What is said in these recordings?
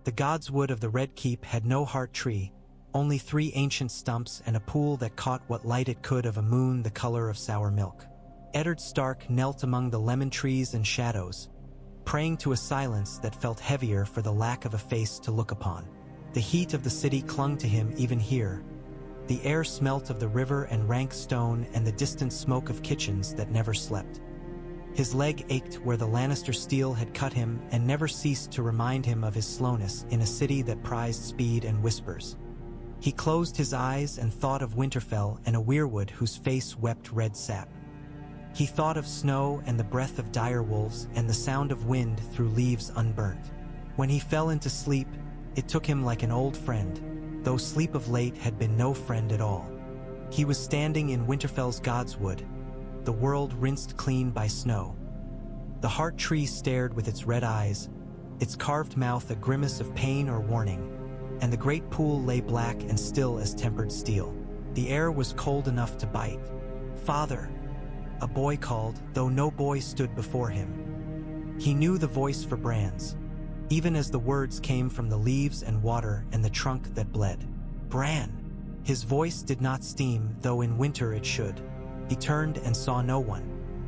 The godswood of the Red Keep had no heart tree, only 3 ancient stumps and a pool that caught what light it could of a moon the color of sour milk. Eddard Stark knelt among the lemon trees and shadows, praying to a silence that felt heavier for the lack of a face to look upon. The heat of the city clung to him even here. The air smelt of the river and rank stone and the distant smoke of kitchens that never slept. His leg ached where the Lannister steel had cut him and never ceased to remind him of his slowness in a city that prized speed and whispers. He closed his eyes and thought of Winterfell and a weirwood whose face wept red sap. He thought of snow and the breath of dire wolves and the sound of wind through leaves unburnt. When he fell into sleep, it took him like an old friend, though sleep of late had been no friend at all. He was standing in Winterfell's godswood, the world rinsed clean by snow. The heart tree stared with its red eyes, its carved mouth a grimace of pain or warning, and the great pool lay black and still as tempered steel. The air was cold enough to bite. "Father," a boy called, though no boy stood before him. He knew the voice for Bran's, even as the words came from the leaves and water and the trunk that bled. "Bran!" His voice did not steam, though in winter it should. He turned and saw no one.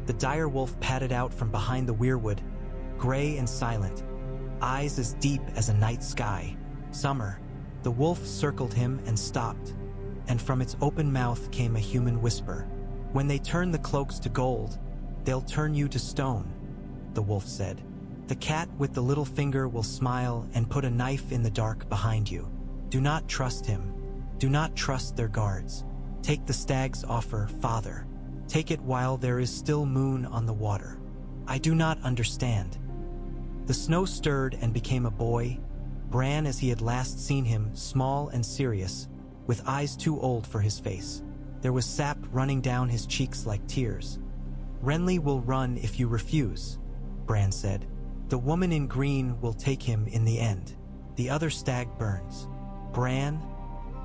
The dire wolf padded out from behind the weirwood, gray and silent, eyes as deep as a night sky. "Summer." The wolf circled him and stopped, and from its open mouth came a human whisper. "When they turn the cloaks to gold, they'll turn you to stone," the wolf said. "The cat with the little finger will smile and put a knife in the dark behind you. Do not trust him. Do not trust their guards. Take the stag's offer, father. Take it while there is still moon on the water." "I do not understand." The snow stirred and became a boy, Bran as he had last seen him, small and serious, with eyes too old for his face. There was sap running down his cheeks like tears. "Renley will run if you refuse," Bran said. "The woman in green will take him in the end. The other stag burns." "Bran,"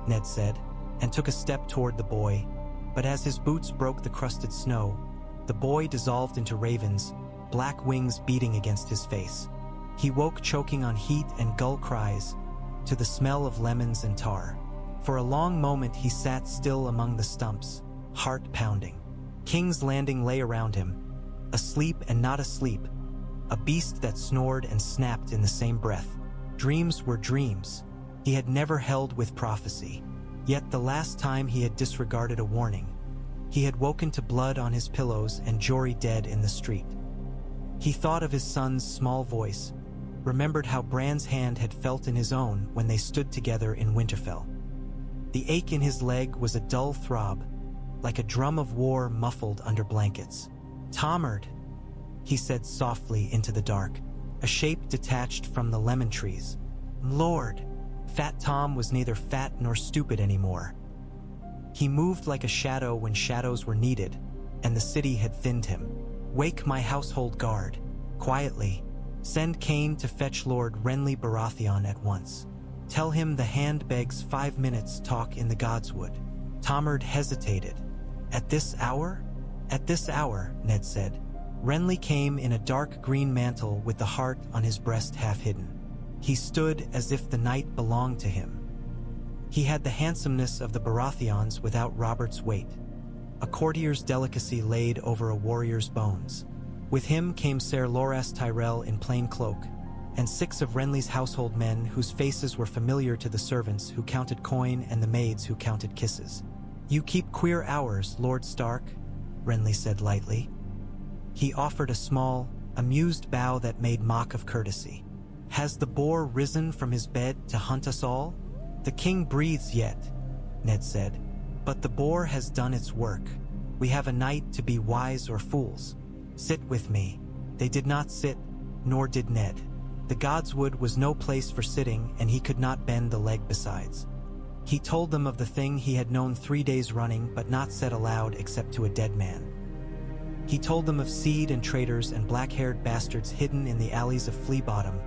Ned said, and took a step toward the boy, but as his boots broke the crusted snow, the boy dissolved into ravens, black wings beating against his face. He woke choking on heat and gull cries, to the smell of lemons and tar. For a long moment he sat still among the stumps, heart pounding. King's Landing lay around him, asleep and not asleep, a beast that snored and snapped in the same breath. Dreams were dreams. He had never held with prophecy. Yet the last time he had disregarded a warning, he had woken to blood on his pillows and Jory dead in the street. He thought of his son's small voice, remembered how Bran's hand had felt in his own when they stood together in Winterfell. The ache in his leg was a dull throb, like a drum of war muffled under blankets. "Tomard," he said softly into the dark, a shape detached from the lemon trees. "Lord." Fat Tom was neither fat nor stupid anymore. He moved like a shadow when shadows were needed, and the city had thinned him. "Wake my household guard. Quietly. Send Cain to fetch Lord Renley Baratheon at once. Tell him the hand begs 5 minutes talk in the godswood." Tomard hesitated. "At this hour?" "At this hour," Ned said. Renley came in a dark green mantle with the heart on his breast half hidden. He stood as if the night belonged to him. He had the handsomeness of the Baratheons without Robert's weight, a courtier's delicacy laid over a warrior's bones. With him came Ser Loras Tyrell in plain cloak, and 6 of Renly's household men whose faces were familiar to the servants who counted coin and the maids who counted kisses. "You keep queer hours, Lord Stark," Renly said lightly. He offered a small, amused bow that made mock of courtesy. "Has the boar risen from his bed to hunt us all?" "The king breathes yet," Ned said, "but the boar has done its work. We have a night to be wise or fools. Sit with me." They did not sit, nor did Ned. The godswood was no place for sitting, and he could not bend the leg besides. He told them of the thing he had known 3 days running but not said aloud except to a dead man. He told them of seed and traitors and black-haired bastards hidden in the alleys of Flea Bottom,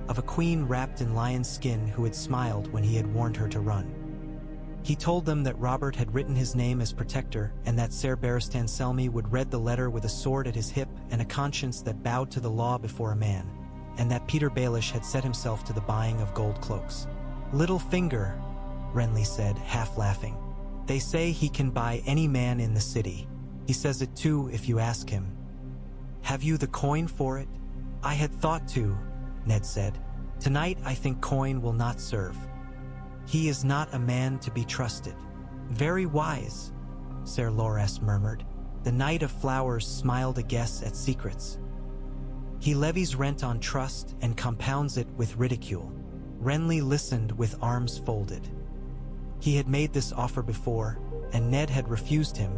of a queen wrapped in lion's skin who had smiled when he had warned her to run. He told them that Robert had written his name as protector and that Ser Barristan Selmy would read the letter with a sword at his hip and a conscience that bowed to the law before a man, and that Peter Baelish had set himself to the buying of gold cloaks. "Littlefinger," Renley said, half laughing. "They say he can buy any man in the city. He says it too if you ask him. Have you the coin for it?" "I had thought to," Ned said. "Tonight I think coin will not serve. He is not a man to be trusted." "Very wise," Ser Loras murmured. The Knight of Flowers smiled a guess at secrets. "He levies rent on trust and compounds it with ridicule." Renley listened with arms folded. He had made this offer before, and Ned had refused him,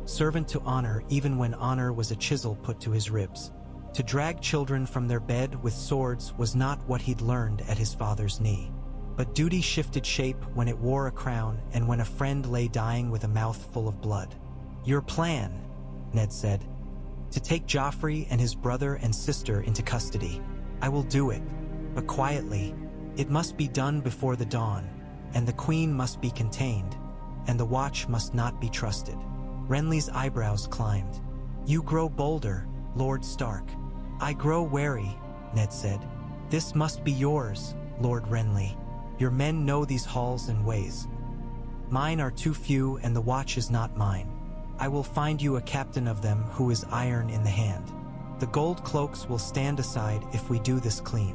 servant to honor even when honor was a chisel put to his ribs. To drag children from their bed with swords was not what he'd learned at his father's knee. But duty shifted shape when it wore a crown and when a friend lay dying with a mouth full of blood. "Your plan," Ned said, "to take Joffrey and his brother and sister into custody. I will do it, but quietly. It must be done before the dawn, and the Queen must be contained, and the Watch must not be trusted." Renly's eyebrows climbed. "You grow bolder, Lord Stark." "I grow wary," Ned said. "This must be yours, Lord Renly. Your men know these halls and ways. Mine are too few, and the Watch is not mine. I will find you a captain of them who is iron in the hand. The gold cloaks will stand aside if we do this clean."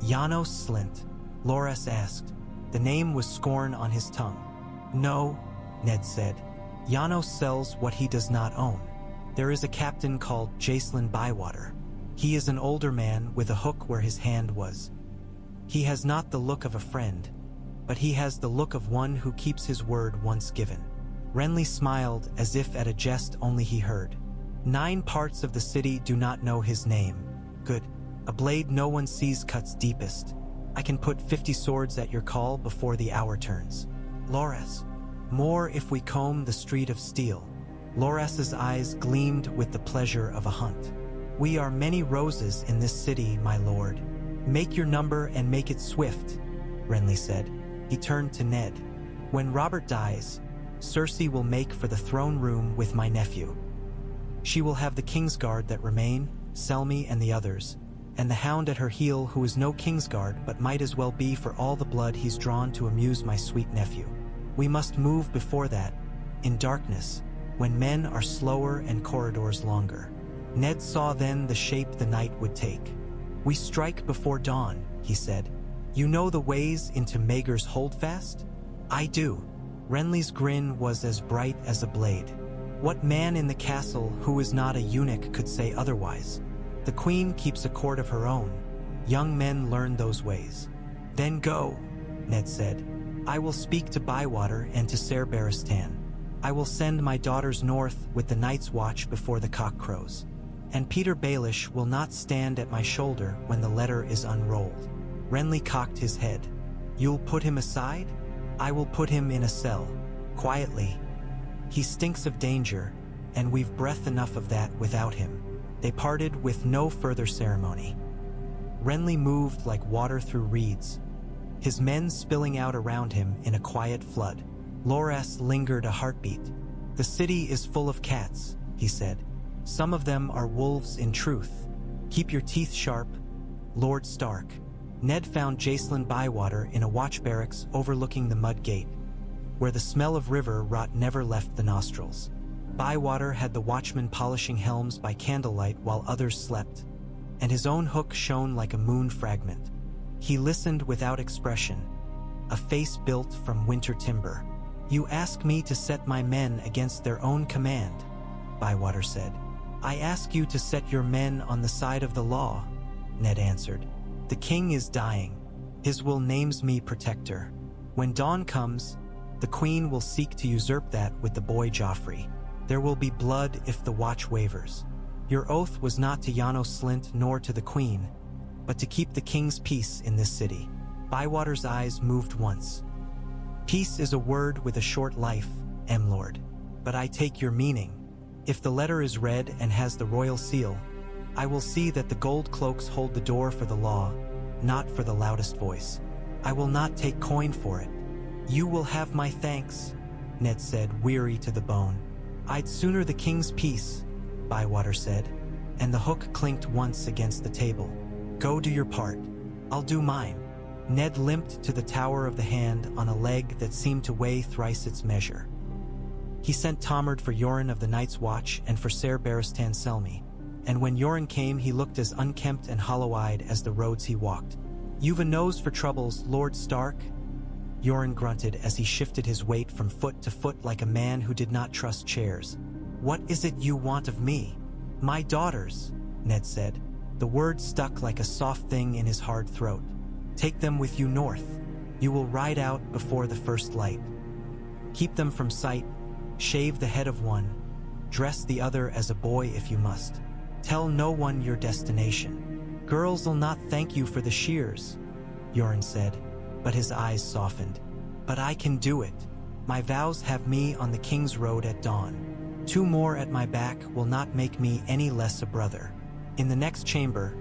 "Janos Slint?" Loras asked. The name was scorn on his tongue. "No," Ned said. "Janos sells what he does not own. There is a captain called Jacelyn Bywater. He is an older man with a hook where his hand was. He has not the look of a friend, but he has the look of one who keeps his word once given." Renly smiled as if at a jest only he heard. 9 parts of the city do not know his name. Good. A blade no one sees cuts deepest. I can put 50 swords at your call before the hour turns. Loras. More if we comb the street of steel. Loras's eyes gleamed with the pleasure of a hunt. "We are many roses in this city, my lord. Make your number and make it swift," Renly said. He turned to Ned. "When Robert dies, Cersei will make for the throne room with my nephew. She will have the Kingsguard that remain, Selmy and the others, and the Hound at her heel who is no Kingsguard but might as well be for all the blood he's drawn to amuse my sweet nephew. We must move before that, in darkness, when men are slower and corridors longer." Ned saw then the shape the night would take. "We strike before dawn," he said. "You know the ways into Maegor's Holdfast?" "I do." Renly's grin was as bright as a blade. "What man in the castle who is not a eunuch could say otherwise? The Queen keeps a court of her own. Young men learn those ways." "Then go," Ned said. "I will speak to Bywater and to Ser Barristan. I will send my daughters north with the Night's Watch before the cock crows. And Peter Baelish will not stand at my shoulder when the letter is unrolled." Renly cocked his head. "You'll put him aside?" "I will put him in a cell, quietly. He stinks of danger, and we've breath enough of that without him." They parted with no further ceremony. Renly moved like water through reeds, his men spilling out around him in a quiet flood. Loras lingered a heartbeat. "The city is full of cats," he said. "Some of them are wolves in truth. Keep your teeth sharp, Lord Stark." Ned found Jacelyn Bywater in a watch barracks overlooking the mud gate, where the smell of river rot never left the nostrils. Bywater had the watchmen polishing helms by candlelight while others slept, and his own hook shone like a moon fragment. He listened without expression, a face built from winter timber. "You ask me to set my men against their own command," Bywater said. "I ask you to set your men on the side of the law," Ned answered. "The king is dying. His will names me protector. When dawn comes, the Queen will seek to usurp that with the boy Joffrey. There will be blood if the watch wavers. Your oath was not to Janos Slint nor to the Queen, but to keep the king's peace in this city." Bywater's eyes moved once. "Peace is a word with a short life, M-Lord. But I take your meaning. If the letter is read and has the royal seal, I will see that the gold cloaks hold the door for the law, not for the loudest voice. I will not take coin for it." "You will have my thanks," Ned said, weary to the bone. "I'd sooner the king's peace," Bywater said, and the hook clinked once against the table. Go do your part. I'll do mine. Ned limped to the Tower of the Hand on a leg that seemed to weigh thrice its measure. He sent Tomard for Yoren of the Night's Watch and for Ser Barristan Selmy, and when Yoren came he looked as unkempt and hollow-eyed as the roads he walked. "You've a nose for troubles, Lord Stark?" Yoren grunted as he shifted his weight from foot to foot like a man who did not trust chairs. "What is it you want of me?" "My daughters," Ned said. The word stuck like a soft thing in his hard throat. "Take them with you north. You will ride out before the first light. Keep them from sight. Shave the head of one. Dress the other as a boy if you must. Tell no one your destination. Girls'll not thank you for the shears," Yoren said, but his eyes softened. "But I can do it. My vows have me on the King's Road at dawn. 2 more at my back will not make me any less a brother." In the next chamber,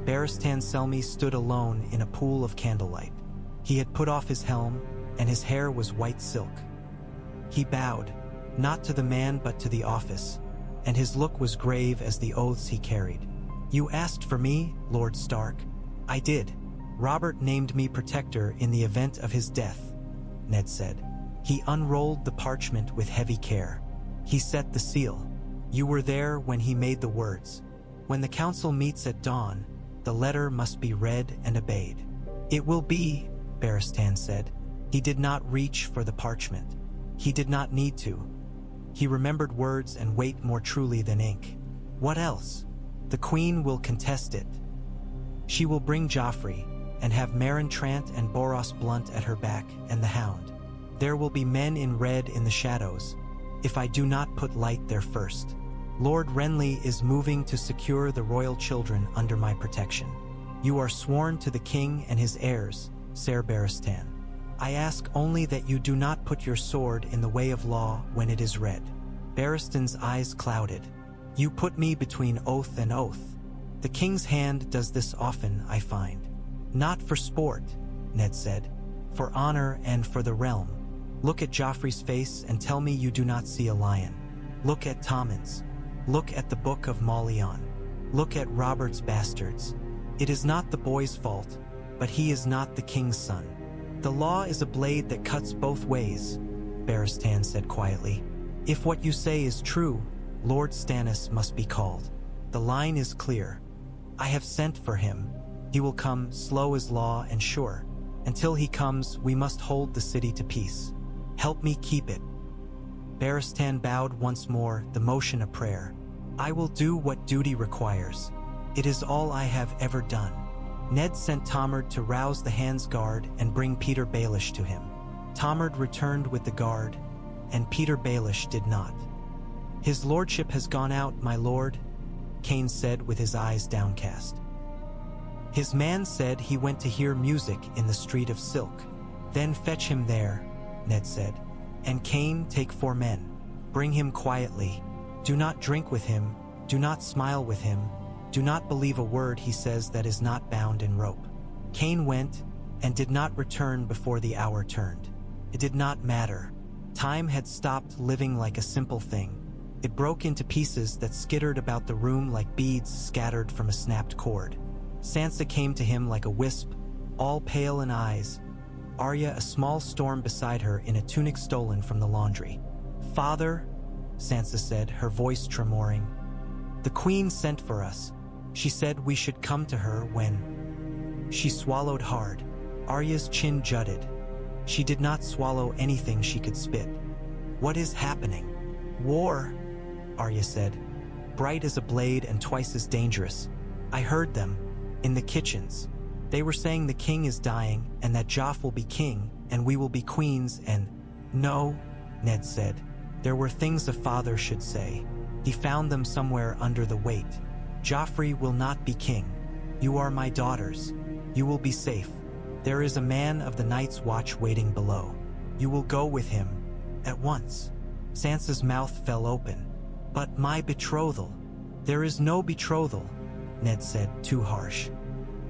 Barristan Selmy stood alone in a pool of candlelight. He had put off his helm, and his hair was white silk. He bowed, not to the man but to the office, and his look was grave as the oaths he carried. "You asked for me, Lord Stark." "I did. Robert named me protector in the event of his death," Ned said. He unrolled the parchment with heavy care. He set the seal. "You were there when he made the words. When the council meets at dawn, the letter must be read and obeyed." "It will be," Barristan said. He did not reach for the parchment. He did not need to. He remembered words and weight more truly than ink. "What else?" "The Queen will contest it. She will bring Joffrey, and have Meryn Trant and Boros Blunt at her back, and the Hound. There will be men in red in the shadows, if I do not put light there first. Lord Renley is moving to secure the royal children under my protection. You are sworn to the king and his heirs, Ser Barristan. I ask only that you do not put your sword in the way of law when it is read." Barristan's eyes clouded. "You put me between oath and oath. The king's hand does this often, I find." "Not for sport," Ned said. "For honor and for the realm. Look at Joffrey's face and tell me you do not see a lion. Look at Tommen's. Look at the Book of Mauleon. Look at Robert's bastards. It is not the boy's fault, but he is not the king's son. The law is a blade that cuts both ways," Barristan said quietly. "If what you say is true, Lord Stannis must be called. The line is clear. I have sent for him. He will come slow as law and sure. Until he comes, we must hold the city to peace. Help me keep it." Barristan bowed once more, the motion a prayer. "I will do what duty requires. It is all I have ever done." Ned sent Tomard to rouse the Hand's guard and bring Peter Baelish to him. Tomard returned with the guard, and Peter Baelish did not. "His lordship has gone out, my lord," Cain said with his eyes downcast. "His man said he went to hear music in the Street of Silk." "Then fetch him there," Ned said. "And Cain, take 4 men. Bring him quietly. Do not drink with him, do not smile with him, do not believe a word he says that is not bound in rope." Cain went, and did not return before the hour turned. It did not matter. Time had stopped living like a simple thing. It broke into pieces that skittered about the room like beads scattered from a snapped cord. Sansa came to him like a wisp, all pale in eyes. Arya a small storm beside her in a tunic stolen from the laundry. "Father," Sansa said, her voice tremoring. "The Queen sent for us. She said we should come to her when—" She swallowed hard. Arya's chin jutted. She did not swallow anything she could spit. "What is happening?" "War," Arya said. "Bright as a blade and twice as dangerous. I heard them, in the kitchens. They were saying the king is dying, and that Joff will be king, and we will be queens, and—" "No," Ned said. "There were things a father should say. He found them somewhere under the weight. Joffrey will not be king. You are my daughters. You will be safe. There is a man of the Night's Watch waiting below. You will go with him, at once." Sansa's mouth fell open. "But my betrothal." "There is no betrothal," Ned said, too harsh.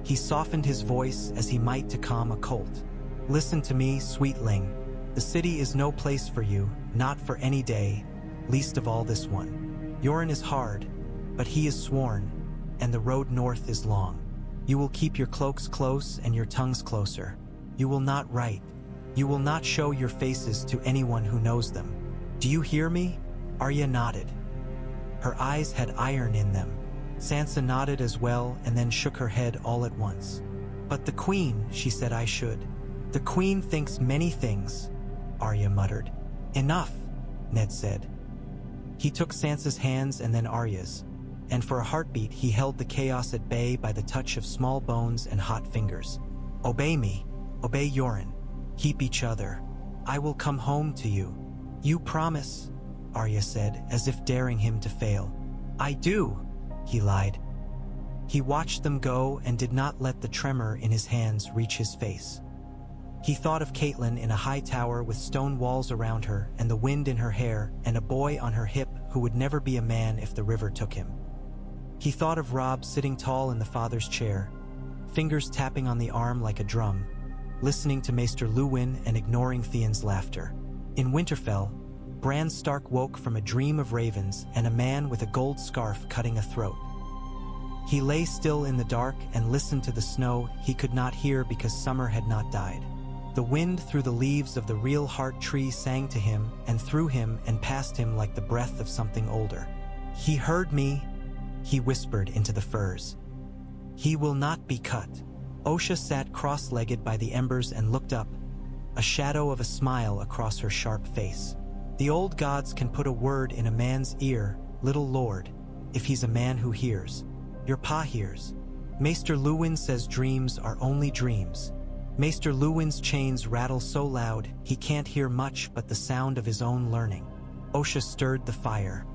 He softened his voice as he might to calm a colt. "Listen to me, sweetling. The city is no place for you, not for any day, least of all this one. Yoren is hard, but he is sworn, and the road north is long. You will keep your cloaks close and your tongues closer. You will not write. You will not show your faces to anyone who knows them. Do you hear me? Arya nodded. Her eyes had iron in them. Sansa nodded as well and then shook her head all at once. But the Queen, she said I should. The Queen thinks many things, Arya muttered. Enough, Ned said. He took Sansa's hands and then Arya's, and for a heartbeat he held the chaos at bay by the touch of small bones and hot fingers. Obey me, obey Yoren. Keep each other. I will come home to you. You promise, Arya said, as if daring him to fail. I do, he lied. He watched them go and did not let the tremor in his hands reach his face. He thought of Catelyn in a high tower with stone walls around her and the wind in her hair and a boy on her hip who would never be a man if the river took him. He thought of Robb sitting tall in the father's chair, fingers tapping on the arm like a drum, listening to Maester Luwin and ignoring Theon's laughter. In Winterfell, Bran Stark woke from a dream of ravens and a man with a gold scarf cutting a throat. He lay still in the dark and listened to the snow he could not hear because summer had not died. The wind through the leaves of the real heart tree sang to him and through him and past him like the breath of something older. He heard me, he whispered into the firs. He will not be cut. Osha sat cross-legged by the embers and looked up, a shadow of a smile across her sharp face. The old gods can put a word in a man's ear, little lord, if he's a man who hears. Your pa hears. Maester Luwin says dreams are only dreams. Maester Luwin's chains rattle so loud he can't hear much but the sound of his own learning. Osha stirred the fire.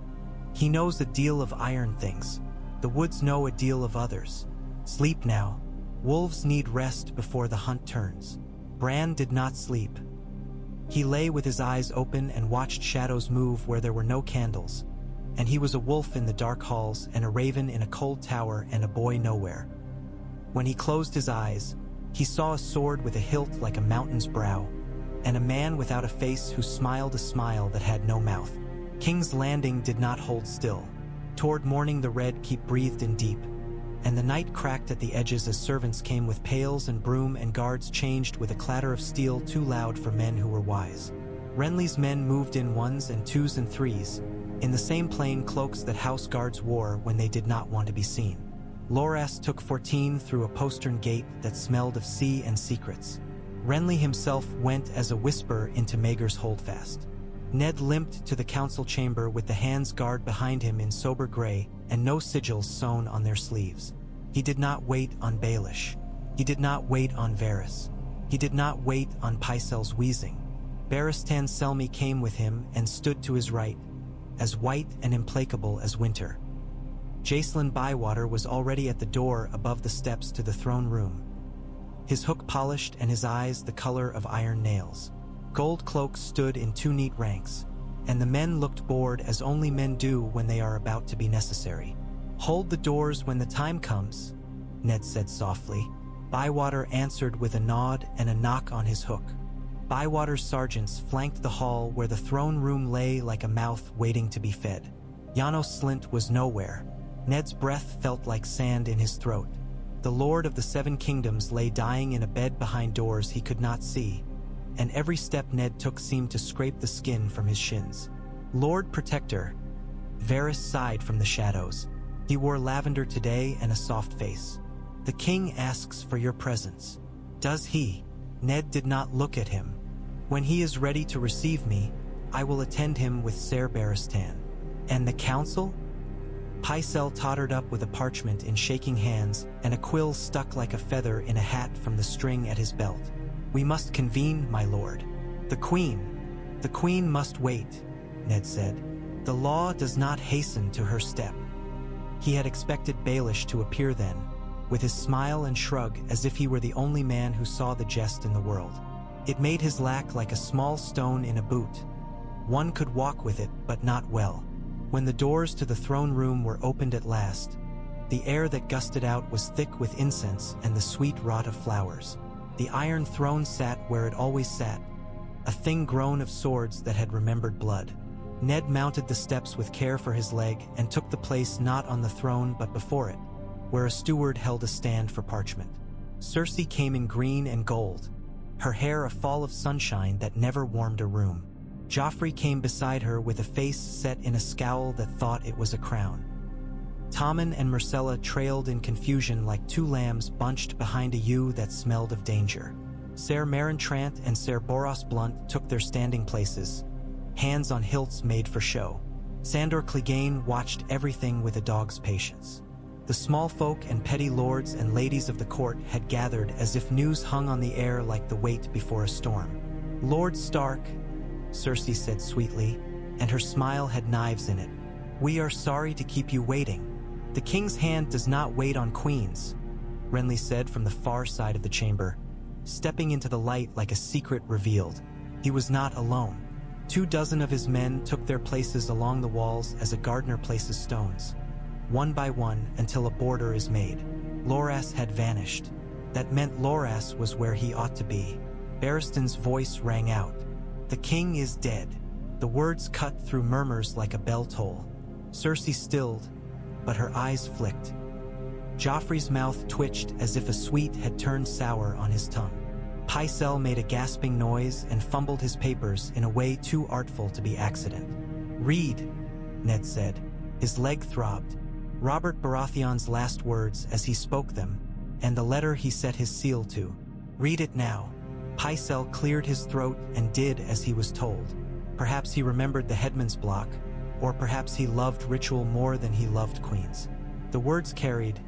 He knows a deal of iron things. The woods know a deal of others. Sleep now. Wolves need rest before the hunt turns. Bran did not sleep. He lay with his eyes open and watched shadows move where there were no candles. And he was a wolf in the dark halls and a raven in a cold tower and a boy nowhere. When he closed his eyes, he saw a sword with a hilt like a mountain's brow, and a man without a face who smiled a smile that had no mouth. King's Landing did not hold still. Toward morning the red keep breathed in deep, and the night cracked at the edges as servants came with pails and broom and guards changed with a clatter of steel too loud for men who were wise. Renly's men moved in ones and twos and threes, in the same plain cloaks that house guards wore when they did not want to be seen. Loras took 14 through a postern gate that smelled of sea and secrets. Renly himself went as a whisper into Maegor's holdfast. Ned limped to the council chamber with the hands guard behind him in sober gray and no sigils sewn on their sleeves. He did not wait on Baelish. He did not wait on Varys. He did not wait on Pycelle's wheezing. Barristan Selmy came with him and stood to his right, as white and implacable as winter. Jacelyn Bywater was already at the door above the steps to the throne room, his hook polished and his eyes the color of iron nails. Gold cloaks stood in two neat ranks, and the men looked bored as only men do when they are about to be necessary. Hold the doors when the time comes, Ned said softly. Bywater answered with a nod and a knock on his hook. Bywater's sergeants flanked the hall where the throne room lay like a mouth waiting to be fed. Janos Slynt was nowhere. Ned's breath felt like sand in his throat. The Lord of the Seven Kingdoms lay dying in a bed behind doors he could not see, and every step Ned took seemed to scrape the skin from his shins. Lord Protector, Varys sighed from the shadows. He wore lavender today and a soft face. The king asks for your presence. Does he? Ned did not look at him. When he is ready to receive me, I will attend him with Ser Barristan. And the council? Pycelle tottered up with a parchment in shaking hands and a quill stuck like a feather in a hat from the string at his belt. We must convene, my lord. The queen must wait, Ned said. The law does not hasten to her step. He had expected Baelish to appear then, with his smile and shrug as if he were the only man who saw the jest in the world. It made his lack like a small stone in a boot. One could walk with it, but not well. When the doors to the throne room were opened at last, the air that gusted out was thick with incense and the sweet rot of flowers. The Iron Throne sat where it always sat, a thing grown of swords that had remembered blood. Ned mounted the steps with care for his leg and took the place not on the throne but before it. where a steward held a stand for parchment. Cersei came in green and gold, her hair a fall of sunshine that never warmed a room. Joffrey came beside her with a face set in a scowl that thought it was a crown. Tommen and Myrcella trailed in confusion like two lambs bunched behind a ewe that smelled of danger. Ser Meryn Trant and Ser Boros Blunt took their standing places, hands on hilts made for show. Sandor Clegane watched everything with a dog's patience. The small folk and petty lords and ladies of the court had gathered as if news hung on the air like the weight before a storm. "Lord Stark," Cersei said sweetly, and her smile had knives in it. "We are sorry to keep you waiting. The king's hand does not wait on queens," Renley said from the far side of the chamber, stepping into the light like a secret revealed. He was not alone. 24 of his men took their places along the walls as a gardener places stones, one by one until a border is made. Loras had vanished. That meant Loras was where he ought to be. Barristan's voice rang out. "The king is dead." The words cut through murmurs like a bell toll. Cersei stilled, but her eyes flicked. Joffrey's mouth twitched as if a sweet had turned sour on his tongue. Pycelle made a gasping noise and fumbled his papers in a way too artful to be accident. "Read," Ned said. His leg throbbed. Robert Baratheon's last words as he spoke them, and the letter he set his seal to. "Read it now." Pycelle cleared his throat and did as he was told. Perhaps he remembered the headman's block, or perhaps he loved ritual more than he loved queens. The words carried,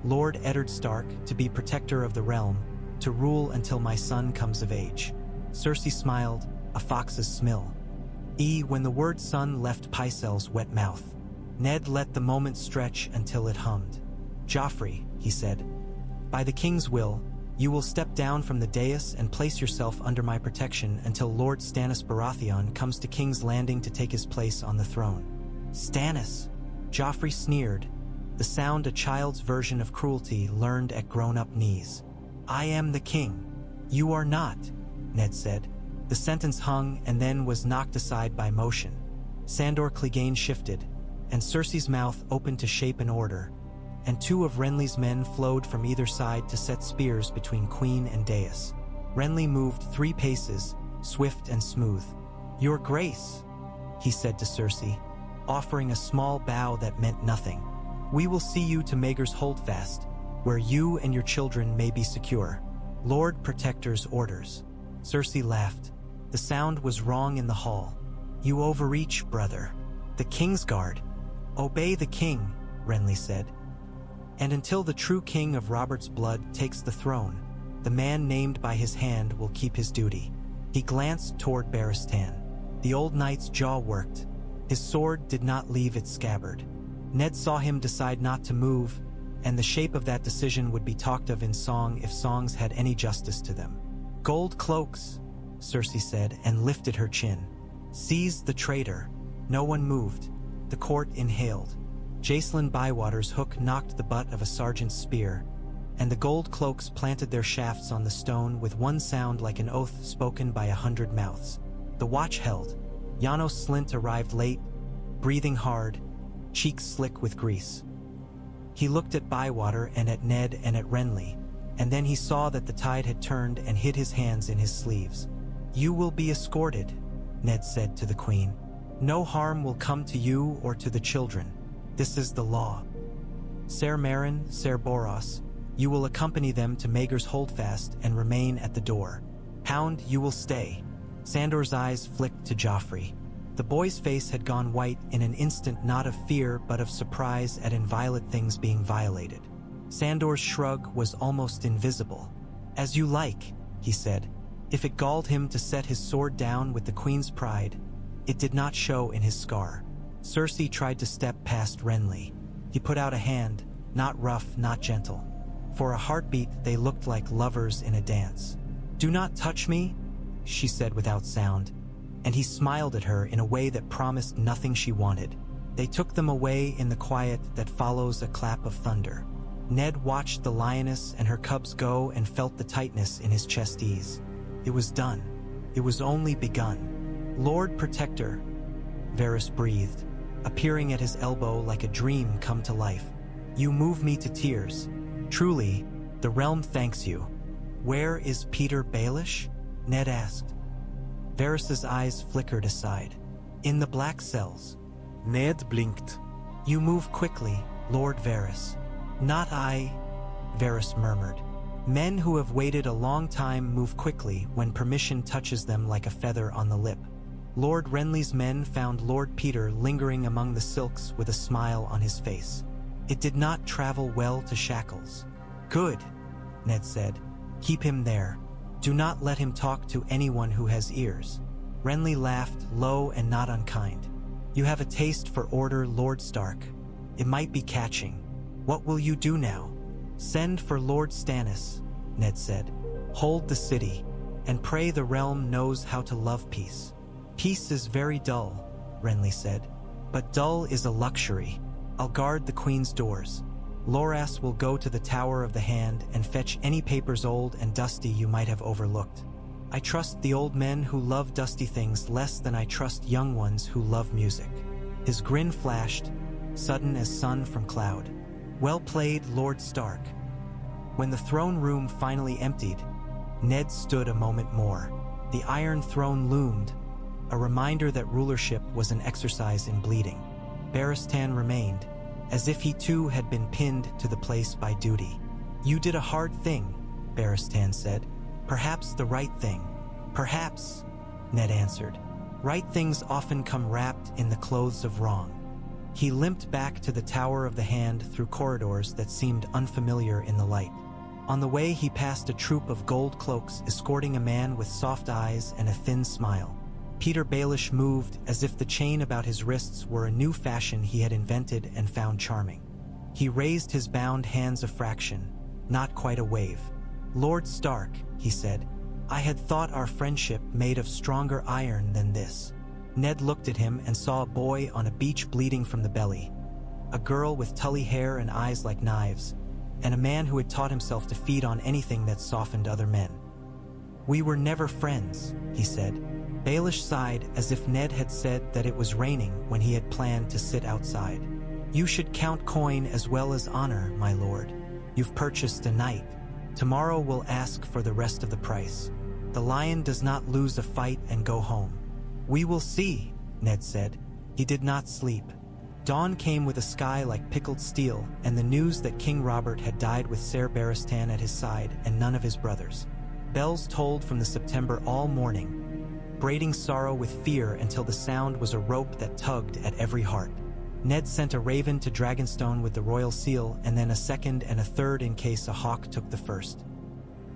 "Lord Eddard Stark, to be protector of the realm, to rule until my son comes of age." Cersei smiled, a fox's smile. When the word son left Pycelle's wet mouth, Ned let the moment stretch until it hummed. "Joffrey," he said, "by the king's will, you will step down from the dais and place yourself under my protection until Lord Stannis Baratheon comes to King's Landing to take his place on the throne." "Stannis," Joffrey sneered, the sound a child's version of cruelty learned at grown-up knees. "I am the king. You are not," Ned said. The sentence hung and then was knocked aside by motion. Sandor Clegane shifted, and Cersei's mouth opened to shape an order, and 2 of Renly's men flowed from either side to set spears between queen and dais. Renly moved 3 paces, swift and smooth. "Your Grace," he said to Cersei, offering a small bow that meant nothing. "We will see you to Maegor's Holdfast, where you and your children may be secure. Lord Protector's orders." Cersei laughed. The sound was wrong in the hall. "You overreach, brother. The Kingsguard." "Obey the king," Renly said. "And until the true king of Robert's blood takes the throne, the man named by his hand will keep his duty." He glanced toward Barristan. The old knight's jaw worked. His sword did not leave its scabbard. Ned saw him decide not to move, and the shape of that decision would be talked of in song if songs had any justice to them. "Gold cloaks," Cersei said and lifted her chin. "Seize the traitor." No one moved. The court inhaled. Jacelyn Bywater's hook knocked the butt of a sergeant's spear, and the gold cloaks planted their shafts on the stone with one sound like an oath spoken by 100 mouths. The watch held. Janos Slint arrived late, breathing hard, cheeks slick with grease. He looked at Bywater and at Ned and at Renly, and then he saw that the tide had turned and hid his hands in his sleeves. "You will be escorted," Ned said to the Queen. "No harm will come to you or to the children. This is the law. Ser Meryn, Ser Boros, you will accompany them to Maegor's Holdfast and remain at the door. Hound, you will stay." Sandor's eyes flicked to Joffrey. The boy's face had gone white in an instant, not of fear but of surprise at inviolate things being violated. Sandor's shrug was almost invisible. "As you like," he said. If it galled him to set his sword down with the Queen's pride, it did not show in his scar. Cersei tried to step past Renly. He put out a hand, not rough, not gentle. For a heartbeat, they looked like lovers in a dance. "Do not touch me," she said without sound, and he smiled at her in a way that promised nothing she wanted. They took them away in the quiet that follows a clap of thunder. Ned watched the lioness and her cubs go and felt the tightness in his chest ease. It was done. It was only begun. "Lord Protector," Varys breathed, appearing at his elbow like a dream come to life. You move me to tears. Truly, the realm thanks you. Where is Peter Baelish? Ned asked. Varys's eyes flickered aside. In the black cells. Ned blinked. You move quickly, Lord Varys. Not I, Varys murmured. Men who have waited a long time move quickly when permission touches them like a feather on the lip. Lord Renly's men found Lord Peter lingering among the silks with a smile on his face. It did not travel well to Shackles. Good, Ned said. Keep him there. Do not let him talk to anyone who has ears. Renly laughed, low and not unkind. You have a taste for order, Lord Stark. It might be catching. What will you do now? Send for Lord Stannis, Ned said. Hold the city, and pray the realm knows how to love peace. Peace is very dull, Renly said. But dull is a luxury. I'll guard the Queen's doors. Loras will go to the Tower of the Hand and fetch any papers old and dusty you might have overlooked. I trust the old men who love dusty things less than I trust young ones who love music. His grin flashed, sudden as sun from cloud. Well played, Lord Stark. When the throne room finally emptied, Ned stood a moment more. The Iron Throne loomed, a reminder that rulership was an exercise in bleeding. Barristan remained, as if he too had been pinned to the place by duty. You did a hard thing, Barristan said. Perhaps the right thing. Perhaps, Ned answered. Right things often come wrapped in the clothes of wrong. He limped back to the Tower of the Hand through corridors that seemed unfamiliar in the light. On the way, he passed a troop of gold cloaks escorting a man with soft eyes and a thin smile. Peter Baelish moved as if the chain about his wrists were a new fashion he had invented and found charming. He raised his bound hands a fraction, not quite a wave. Lord Stark, he said, I had thought our friendship made of stronger iron than this. Ned looked at him and saw a boy on a beach bleeding from the belly, a girl with tully hair and eyes like knives, and a man who had taught himself to feed on anything that softened other men. We were never friends, he said. Baelish sighed as if Ned had said that it was raining when he had planned to sit outside. You should count coin as well as honor, my lord. You've purchased a knight. Tomorrow we'll ask for the rest of the price. The lion does not lose a fight and go home. We will see, Ned said. He did not sleep. Dawn came with a sky like pickled steel and the news that King Robert had died with Ser Barristan at his side and none of his brothers. Bells tolled from the September all morning, braiding sorrow with fear until the sound was a rope that tugged at every heart. Ned sent a raven to Dragonstone with the royal seal and then a second and a third in case a hawk took the first.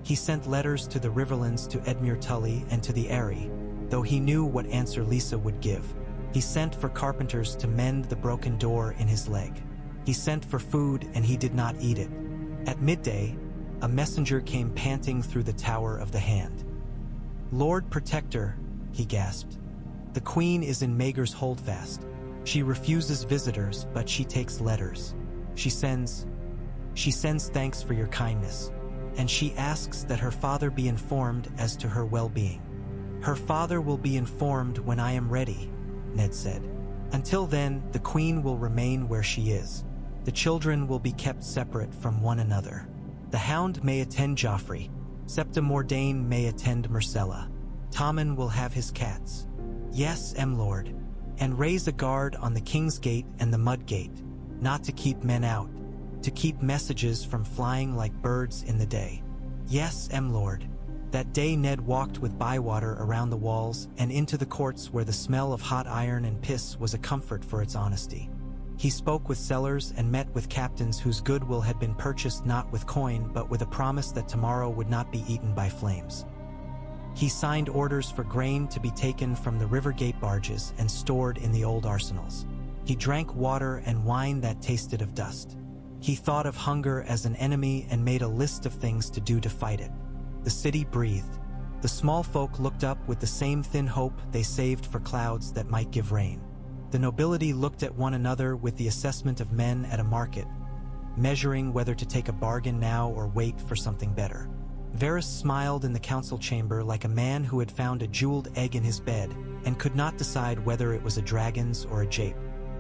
He sent letters to the Riverlands, to Edmure Tully and to the Eyrie, though he knew what answer Lisa would give. He sent for carpenters to mend the broken door in his leg. He sent for food and he did not eat it. At midday, a messenger came panting through the Tower of the Hand. Lord Protector, he gasped. The Queen is in Maegor's holdfast. She refuses visitors, but she takes letters. She sends thanks for your kindness, and she asks that her father be informed as to her well-being. Her father will be informed when I am ready, Ned said. Until then, the Queen will remain where she is. The children will be kept separate from one another. The Hound may attend Joffrey. Septa Mordane may attend Myrcella. Tommen will have his cats. Yes, M-Lord. And raise a guard on the King's Gate and the Mud Gate, not to keep men out, to keep messages from flying like birds in the day. Yes, M-Lord. That day Ned walked with Bywater around the walls and into the courts where the smell of hot iron and piss was a comfort for its honesty. He spoke with sellers and met with captains whose goodwill had been purchased not with coin but with a promise that tomorrow would not be eaten by flames. He signed orders for grain to be taken from the river gate barges and stored in the old arsenals. He drank water and wine that tasted of dust. He thought of hunger as an enemy and made a list of things to do to fight it. The city breathed. The small folk looked up with the same thin hope they saved for clouds that might give rain. The nobility looked at one another with the assessment of men at a market, measuring whether to take a bargain now or wait for something better. Varys smiled in the council chamber like a man who had found a jeweled egg in his bed and could not decide whether it was a dragon's or a jape.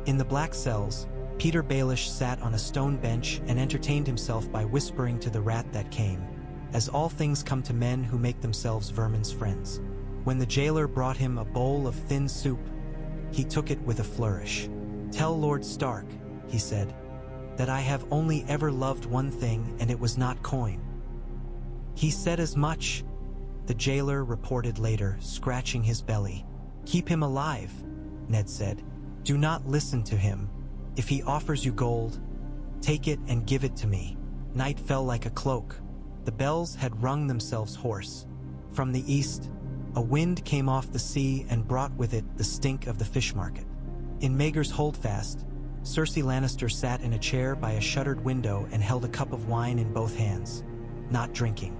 In the black cells, Peter Baelish sat on a stone bench and entertained himself by whispering to the rat that came, as all things come to men who make themselves vermin's friends. When the jailer brought him a bowl of thin soup, he took it with a flourish. "Tell Lord Stark," he said, "that I have only ever loved one thing, and it was not coin." "He said as much," the jailer reported later, scratching his belly. "Keep him alive," Ned said. "Do not listen to him. If he offers you gold, take it and give it to me." Night fell like a cloak. The bells had rung themselves hoarse. From the east, a wind came off the sea and brought with it the stink of the fish market. In Maegor's holdfast, Cersei Lannister sat in a chair by a shuttered window and held a cup of wine in both hands, not drinking.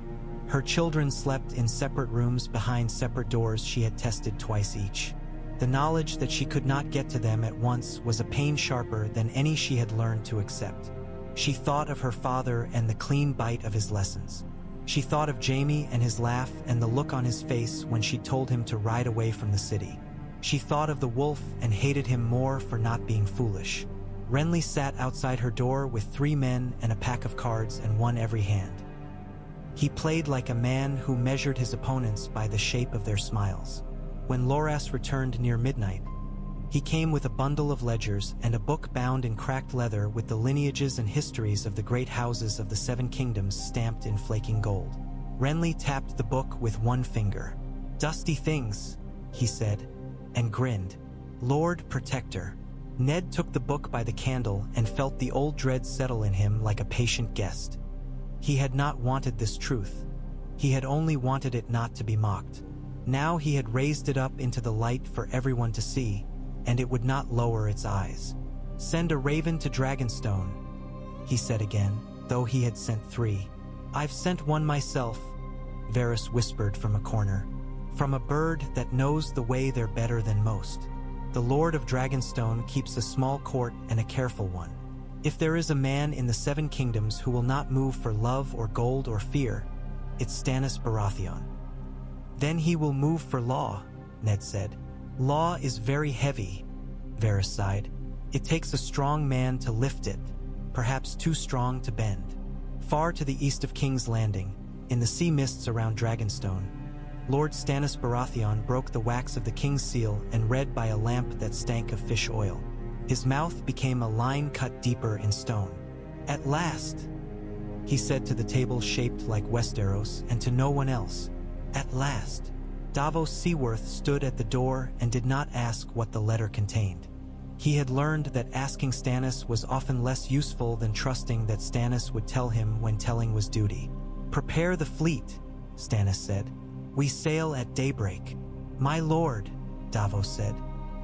Her children slept in separate rooms behind separate doors she had tested twice each. The knowledge that she could not get to them at once was a pain sharper than any she had learned to accept. She thought of her father and the clean bite of his lessons. She thought of Jaime and his laugh and the look on his face when she told him to ride away from the city. She thought of the wolf and hated him more for not being foolish. Renley sat outside her door with 3 men and a pack of cards in one every hand. He played like a man who measured his opponents by the shape of their smiles. When Loras returned near midnight, he came with a bundle of ledgers and a book bound in cracked leather with the lineages and histories of the great houses of the 7 kingdoms stamped in flaking gold. Renley tapped the book with one finger. "Dusty things," he said, and grinned. "Lord Protector." Ned took the book by the candle and felt the old dread settle in him like a patient guest. He had not wanted this truth. He had only wanted it not to be mocked. Now he had raised it up into the light for everyone to see, and it would not lower its eyes. "Send a raven to Dragonstone," he said again, though he had sent 3. "I've sent one myself," Varys whispered from a corner. "From a bird that knows the way there better than most. The Lord of Dragonstone keeps a small court and a careful one. If there is a man in the 7 kingdoms who will not move for love or gold or fear, it's Stannis Baratheon." "Then he will move for law," Ned said. "Law is very heavy," Varys sighed. "It takes a strong man to lift it, perhaps too strong to bend." Far to the east of King's Landing, in the sea mists around Dragonstone, Lord Stannis Baratheon broke the wax of the king's seal and read by a lamp that stank of fish oil. His mouth became a line cut deeper in stone. "At last," he said to the table shaped like Westeros and to no one else. "At last." Davos Seaworth stood at the door and did not ask what the letter contained. He had learned that asking Stannis was often less useful than trusting that Stannis would tell him when telling was duty. "Prepare the fleet," Stannis said. "We sail at daybreak." "My lord," Davos said,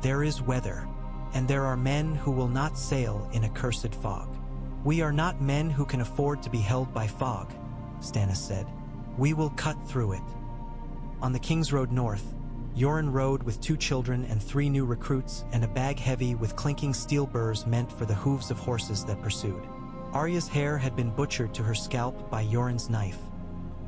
"there is weather, and there are men who will not sail in accursed fog." "We are not men who can afford to be held by fog," Stannis said. "We will cut through it." On the King's Road north, Yoren rode with 2 children and 3 new recruits and a bag heavy with clinking steel burrs meant for the hooves of horses that pursued. Arya's hair had been butchered to her scalp by Yoren's knife.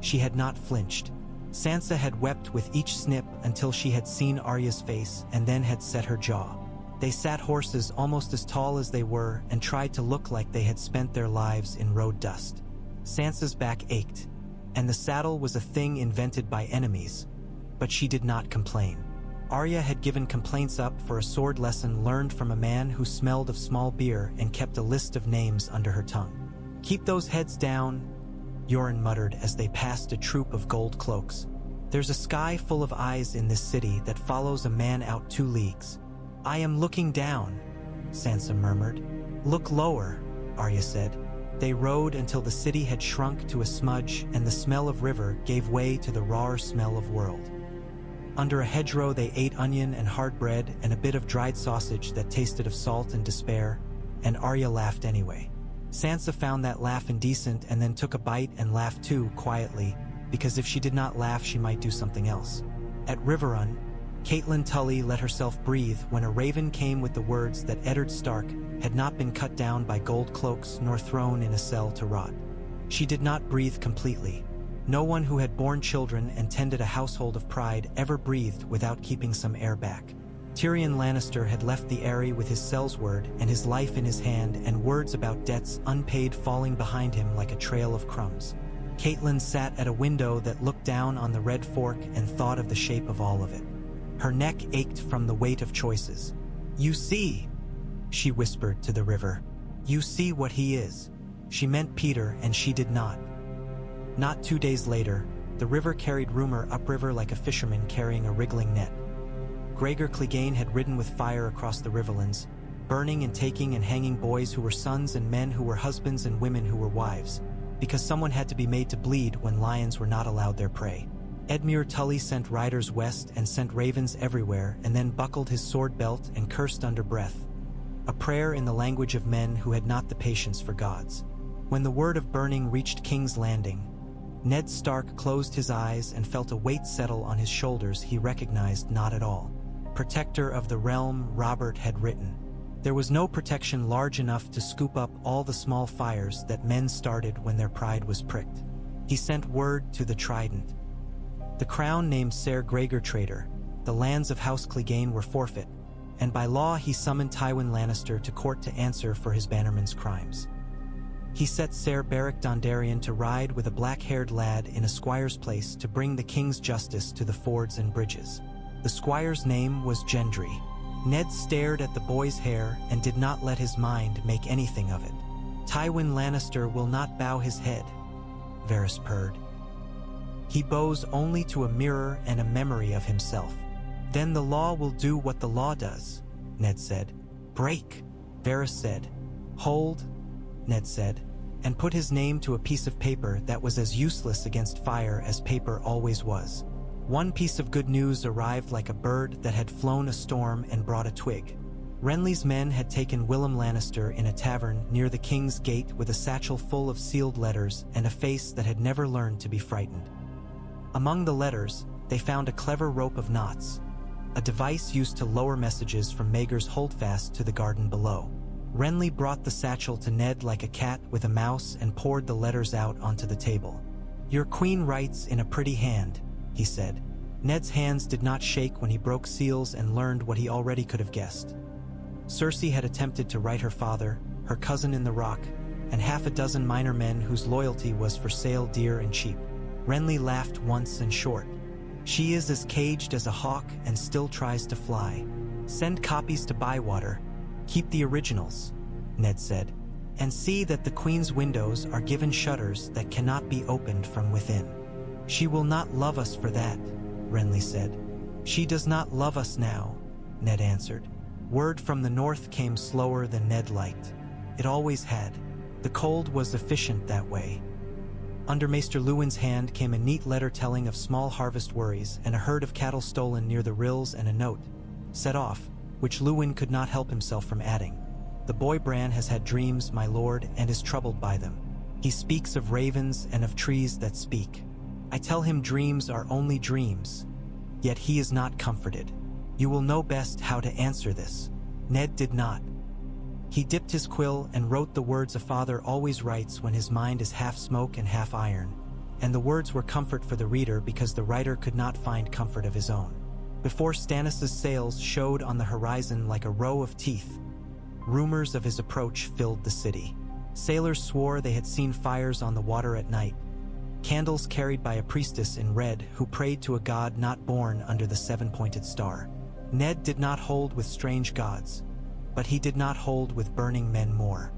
She had not flinched. Sansa had wept with each snip until she had seen Arya's face and then had set her jaw. They sat horses almost as tall as they were and tried to look like they had spent their lives in road dust. Sansa's back ached, and the saddle was a thing invented by enemies, but she did not complain. Arya had given complaints up for a sword lesson learned from a man who smelled of small beer and kept a list of names under her tongue. "Keep those heads down," Yoren muttered as they passed a troop of gold cloaks. "There's a sky full of eyes in this city that follows a man out 2 leagues. "I am looking down," Sansa murmured. "Look lower," Arya said. They rode until the city had shrunk to a smudge and the smell of river gave way to the rawer smell of world. Under a hedgerow they ate onion and hard bread and a bit of dried sausage that tasted of salt and despair, and Arya laughed anyway. Sansa found that laugh indecent and then took a bite and laughed too, quietly, because if she did not laugh she might do something else. At Riverrun, Catelyn Tully let herself breathe when a raven came with the words that Eddard Stark had not been cut down by gold cloaks nor thrown in a cell to rot. She did not breathe completely. No one who had borne children and tended a household of pride ever breathed without keeping some air back. Tyrion Lannister had left the Eyrie with his sellsword and his life in his hand, and words about debts unpaid falling behind him like a trail of crumbs. Catelyn sat at a window that looked down on the Red Fork and thought of the shape of all of it. Her neck ached from the weight of choices. "You see," she whispered to the river. "You see what he is." She meant Peter, and she did not. Not 2 days later, the river carried rumor upriver like a fisherman carrying a wriggling net. Gregor Clegane had ridden with fire across the riverlands, burning and taking and hanging boys who were sons and men who were husbands and women who were wives, because someone had to be made to bleed when lions were not allowed their prey. Edmure Tully sent riders west and sent ravens everywhere, and then buckled his sword belt and cursed under breath, a prayer in the language of men who had not the patience for gods. When the word of burning reached King's Landing, Ned Stark closed his eyes and felt a weight settle on his shoulders he recognized not at all. Protector of the realm, Robert had written. There was no protection large enough to scoop up all the small fires that men started when their pride was pricked. He sent word to the Trident. The crown named Ser Gregor traitor, the lands of House Clegane were forfeit, and by law he summoned Tywin Lannister to court to answer for his bannerman's crimes. He set Ser Beric Dondarrion to ride with a black-haired lad in a squire's place to bring the king's justice to the fords and bridges. The squire's name was Gendry. Ned stared at the boy's hair and did not let his mind make anything of it. "Tywin Lannister will not bow his head," Varys purred. "He bows only to a mirror and a memory of himself." "Then the law will do what the law does," Ned said. "Break," Varys said. "Hold," Ned said, and put his name to a piece of paper that was as useless against fire as paper always was. One piece of good news arrived like a bird that had flown a storm and brought a twig. Renly's men had taken Willem Lannister in a tavern near the King's Gate with a satchel full of sealed letters and a face that had never learned to be frightened. Among the letters, they found a clever rope of knots, a device used to lower messages from Maegor's holdfast to the garden below. Renly brought the satchel to Ned like a cat with a mouse and poured the letters out onto the table. "Your queen writes in a pretty hand," he said. Ned's hands did not shake when he broke seals and learned what he already could have guessed. Cersei had attempted to write her father, her cousin in the Rock, and half a dozen minor men whose loyalty was for sale dear and cheap. Renly laughed once and short. "She is as caged as a hawk and still tries to fly. Send copies to Bywater. Keep the originals," Ned said, "and see that the Queen's windows are given shutters that cannot be opened from within." "She will not love us for that," Renly said. "She does not love us now," Ned answered. Word from the north came slower than Ned liked. It always had. The cold was efficient that way. Under Maester Luwin's hand came a neat letter telling of small harvest worries and a herd of cattle stolen near the rills and a note, set off, which Luwin could not help himself from adding. "The boy Bran has had dreams, my lord, and is troubled by them. He speaks of ravens and of trees that speak. I tell him dreams are only dreams, yet he is not comforted. You will know best how to answer this." Ned did not. He dipped his quill and wrote the words a father always writes when his mind is half smoke and half iron, and the words were comfort for the reader because the writer could not find comfort of his own. Before Stannis' sails showed on the horizon like a row of teeth, rumors of his approach filled the city. Sailors swore they had seen fires on the water at night, candles carried by a priestess in red who prayed to a god not born under the seven-pointed star. Ned did not hold with strange gods, but he did not hold with burning men more.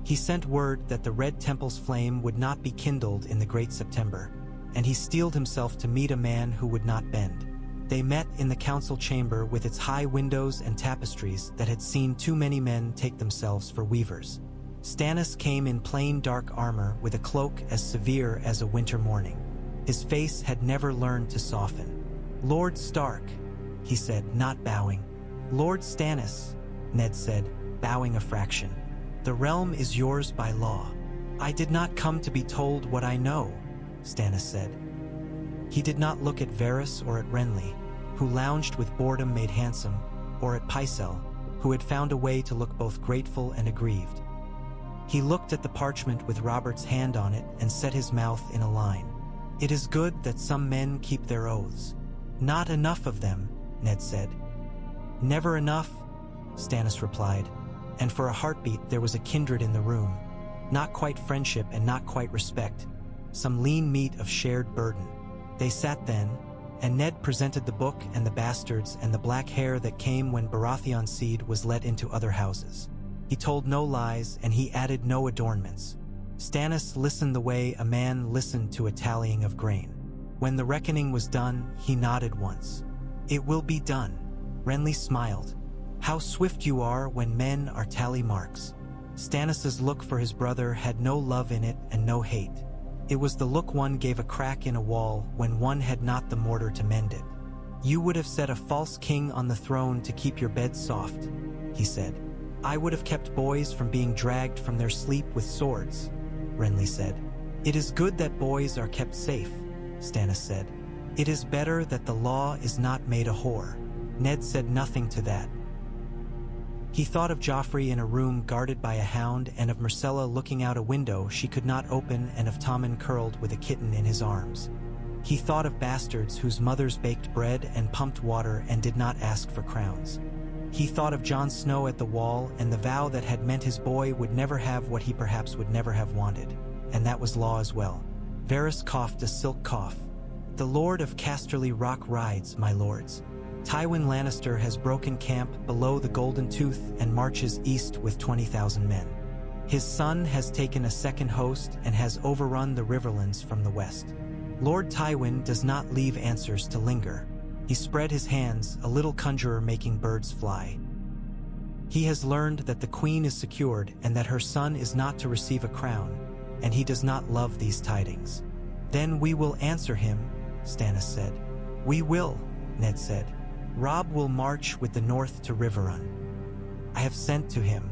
He sent word that the Red Temple's flame would not be kindled in the Great September, and he steeled himself to meet a man who would not bend. They met in the council chamber with its high windows and tapestries that had seen too many men take themselves for weavers. Stannis came in plain dark armor with a cloak as severe as a winter morning. His face had never learned to soften. "Lord Stark," he said, not bowing. "Lord Stannis," Ned said, bowing a fraction. "The realm is yours by law." "I did not come to be told what I know," Stannis said. He did not look at Varys or at Renly, who lounged with boredom made handsome, or at Pycelle, who had found a way to look both grateful and aggrieved. He looked at the parchment with Robert's hand on it and set his mouth in a line. "It is good that some men keep their oaths." "Not enough of them," Ned said. Never enough, Stannis replied, and for a heartbeat there was a kindred in the room. Not quite friendship and not quite respect, some lean meat of shared burden. They sat then, and Ned presented the book and the bastards and the black hair that came when Baratheon's seed was let into other houses. He told no lies and he added no adornments. Stannis listened the way a man listened to a tallying of grain. When the reckoning was done, he nodded once. It will be done. Renley smiled. How swift you are when men are tally marks. Stannis's look for his brother had no love in it and no hate. It was the look one gave a crack in a wall when one had not the mortar to mend it. You would have set a false king on the throne to keep your bed soft, he said. I would have kept boys from being dragged from their sleep with swords, Renley said. It is good that boys are kept safe, Stannis said. It is better that the law is not made a whore. Ned said nothing to that. He thought of Joffrey in a room guarded by a hound and of Myrcella looking out a window she could not open and of Tommen curled with a kitten in his arms. He thought of bastards whose mothers baked bread and pumped water and did not ask for crowns. He thought of Jon Snow at the wall and the vow that had meant his boy would never have what he perhaps would never have wanted, and that was law as well. Varys coughed a silk cough. The Lord of Casterly Rock rides, my lords. Tywin Lannister has broken camp below the Golden Tooth and marches east with 20,000 men. His son has taken a second host and has overrun the Riverlands from the west. Lord Tywin does not leave answers to linger. He spread his hands, a little conjurer making birds fly. He has learned that the queen is secured and that her son is not to receive a crown, and he does not love these tidings. Then we will answer him, Stannis said. We will, Ned said. Robb will march with the north to Riverrun. I have sent to him.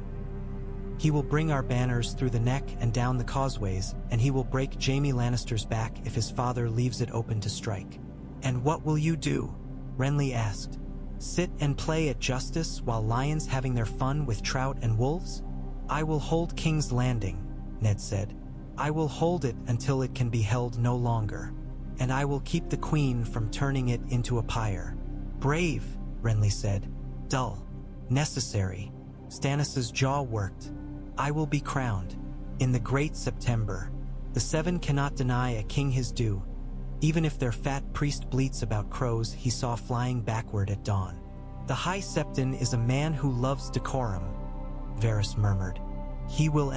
He will bring our banners through the neck and down the causeways, and he will break Jaime Lannister's back if his father leaves it open to strike. And what will you do? Renley asked. Sit and play at justice while lions having their fun with trout and wolves? I will hold King's Landing, Ned said. I will hold it until it can be held no longer. And I will keep the queen from turning it into a pyre. Brave, Renley said. Dull. Necessary. Stannis's jaw worked. I will be crowned. In the great September. The Seven cannot deny a king his due. Even if their fat priest bleats about crows he saw flying backward at dawn. The High Septon is a man who loves decorum, Varys murmured. He will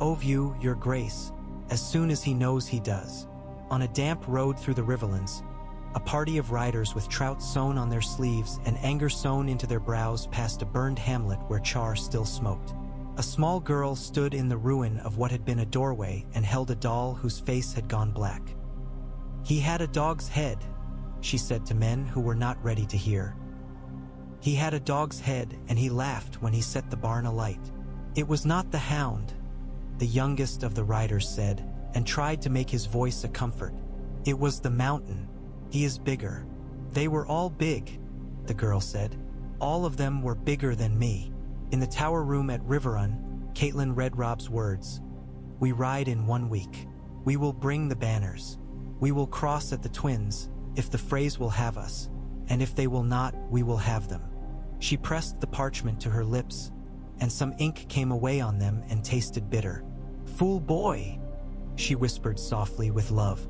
of you, your grace, as soon as he knows he does. On a damp road through the Riverlands, a party of riders with trout sewn on their sleeves and anger sewn into their brows passed a burned hamlet where char still smoked. A small girl stood in the ruin of what had been a doorway and held a doll whose face had gone black. He had a dog's head, she said to men who were not ready to hear. He had a dog's head and he laughed when he set the barn alight. It was not the hound, the youngest of the riders said, and tried to make his voice a comfort. It was the mountain. He is bigger. They were all big, the girl said. All of them were bigger than me. In the tower room at Riverrun, Catelyn read Robb's words. We ride in 1 week. We will bring the banners. We will cross at the Twins, if the Freys will have us, and if they will not, we will have them. She pressed the parchment to her lips, and some ink came away on them and tasted bitter. Fool boy, she whispered softly with love.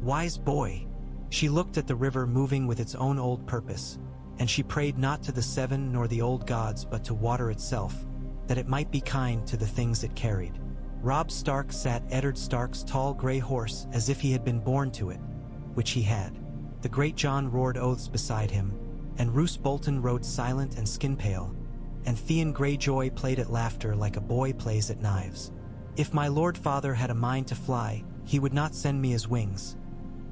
Wise boy. She looked at the river moving with its own old purpose, and she prayed not to the Seven nor the old gods but to water itself, that it might be kind to the things it carried. Robb Stark sat Eddard Stark's tall gray horse as if he had been born to it, which he had. The great Jon roared oaths beside him, and Roose Bolton rode silent and skin-pale, and Theon Greyjoy played at laughter like a boy plays at knives. If my lord father had a mind to fly, he would not send me his wings.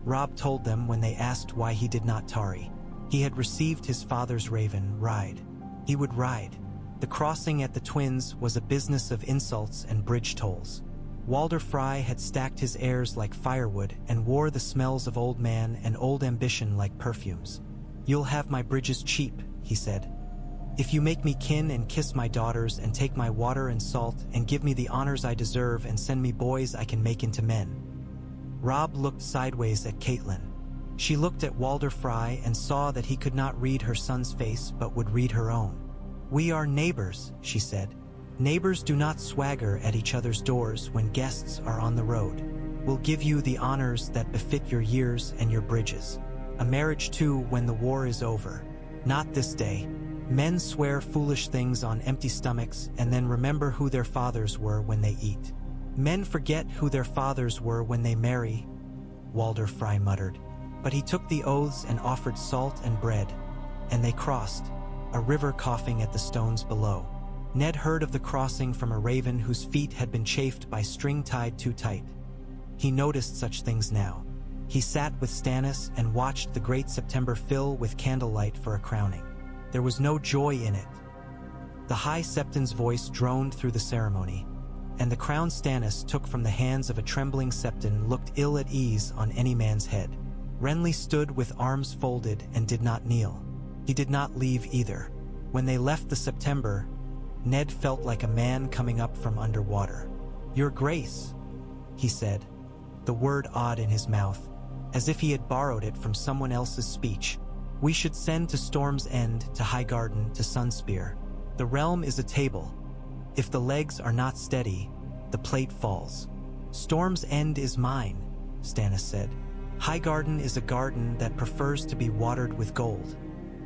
Robb told them when they asked why he did not tarry. He had received his father's raven, ride. He would ride. The crossing at the Twins was a business of insults and bridge tolls. Walder Frey had stacked his heirs like firewood and wore the smells of old man and old ambition like perfumes. You'll have my bridges cheap, he said. If you make me kin and kiss my daughters and take my water and salt and give me the honors I deserve and send me boys I can make into men. Robb looked sideways at Catelyn. She looked at Walder Frey and saw that he could not read her son's face but would read her own. "We are neighbors," she said. "Neighbors do not swagger at each other's doors when guests are on the road. We'll give you the honors that befit your years and your bridges. A marriage too when the war is over. Not this day. Men swear foolish things on empty stomachs and then remember who their fathers were when they eat. Men forget who their fathers were when they marry," Walder Frey muttered. But he took the oaths and offered salt and bread, and they crossed, a river coughing at the stones below. Ned heard of the crossing from a raven whose feet had been chafed by string tied too tight. He noticed such things now. He sat with Stannis and watched the great September fill with candlelight for a crowning. There was no joy in it. The High Septon's voice droned through the ceremony, and the crown Stannis took from the hands of a trembling Septon looked ill at ease on any man's head. Renley stood with arms folded and did not kneel. He did not leave either. When they left the September, Ned felt like a man coming up from underwater. "Your Grace," he said, the word odd in his mouth, as if he had borrowed it from someone else's speech. "We should send to Storm's End, to Highgarden, to Sunspear. The realm is a table. If the legs are not steady, the plate falls." "Storm's End is mine," Stannis said. "Highgarden is a garden that prefers to be watered with gold,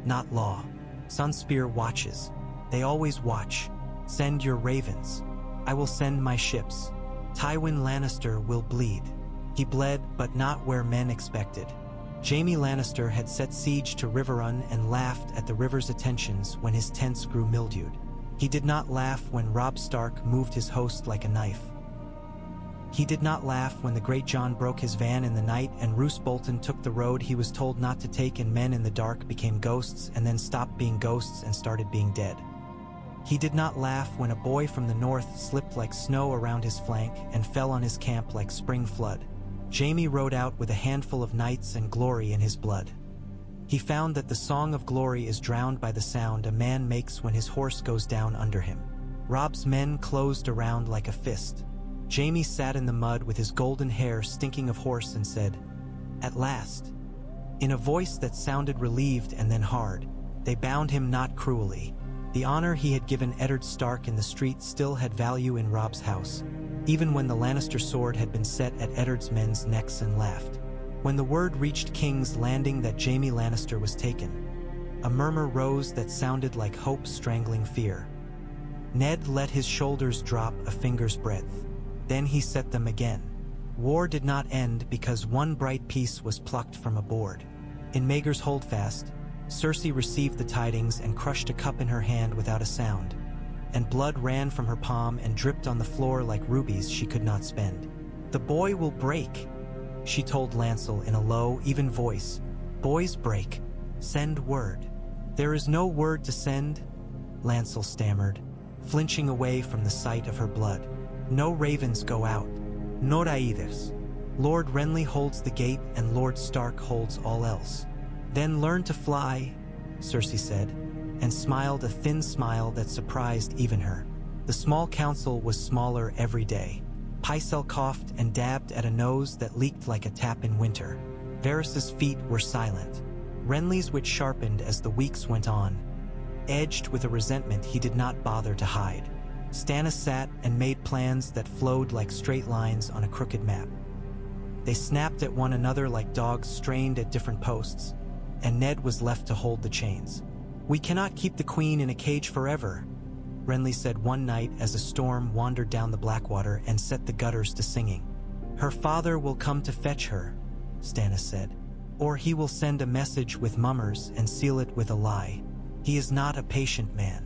not law. Sunspear watches. They always watch. Send your ravens. I will send my ships. Tywin Lannister will bleed." He bled, but not where men expected. Jaime Lannister had set siege to Riverrun and laughed at the river's attentions when his tents grew mildewed. He did not laugh when Robb Stark moved his host like a knife. He did not laugh when the Great John broke his van in the night and Roose Bolton took the road he was told not to take and men in the dark became ghosts and then stopped being ghosts and started being dead. He did not laugh when a boy from the north slipped like snow around his flank and fell on his camp like spring flood. Jaime rode out with a handful of knights and glory in his blood. He found that the song of glory is drowned by the sound a man makes when his horse goes down under him. Robb's men closed around like a fist. Jaime sat in the mud with his golden hair stinking of horse and said, "At last." In a voice that sounded relieved and then hard, they bound him not cruelly. The honor he had given Eddard Stark in the street still had value in Robb's house, even when the Lannister sword had been set at Eddard's men's necks and laughed. When the word reached King's Landing that Jaime Lannister was taken, a murmur rose that sounded like hope strangling fear. Ned let his shoulders drop a finger's breadth. Then he set them again. War did not end because one bright piece was plucked from a board. In Maegor's holdfast, Cersei received the tidings and crushed a cup in her hand without a sound, and blood ran from her palm and dripped on the floor like rubies she could not spend. "The boy will break," she told Lancel in a low, even voice. "Boys break. Send word." "There is no word to send," Lancel stammered, flinching away from the sight of her blood. "No ravens go out. No raiders. Lord Renley holds the gate and Lord Stark holds all else." "Then learn to fly," Cersei said, and smiled a thin smile that surprised even her. The small council was smaller every day. Pycelle coughed and dabbed at a nose that leaked like a tap in winter. Varys's feet were silent. Renly's which sharpened as the weeks went on, edged with a resentment he did not bother to hide. Stannis sat and made plans that flowed like straight lines on a crooked map. They snapped at one another like dogs strained at different posts, and Ned was left to hold the chains. "We cannot keep the queen in a cage forever," Renly said one night as a storm wandered down the Blackwater and set the gutters to singing. "Her father will come to fetch her," Stannis said, "or he will send a message with mummers and seal it with a lie. He is not a patient man.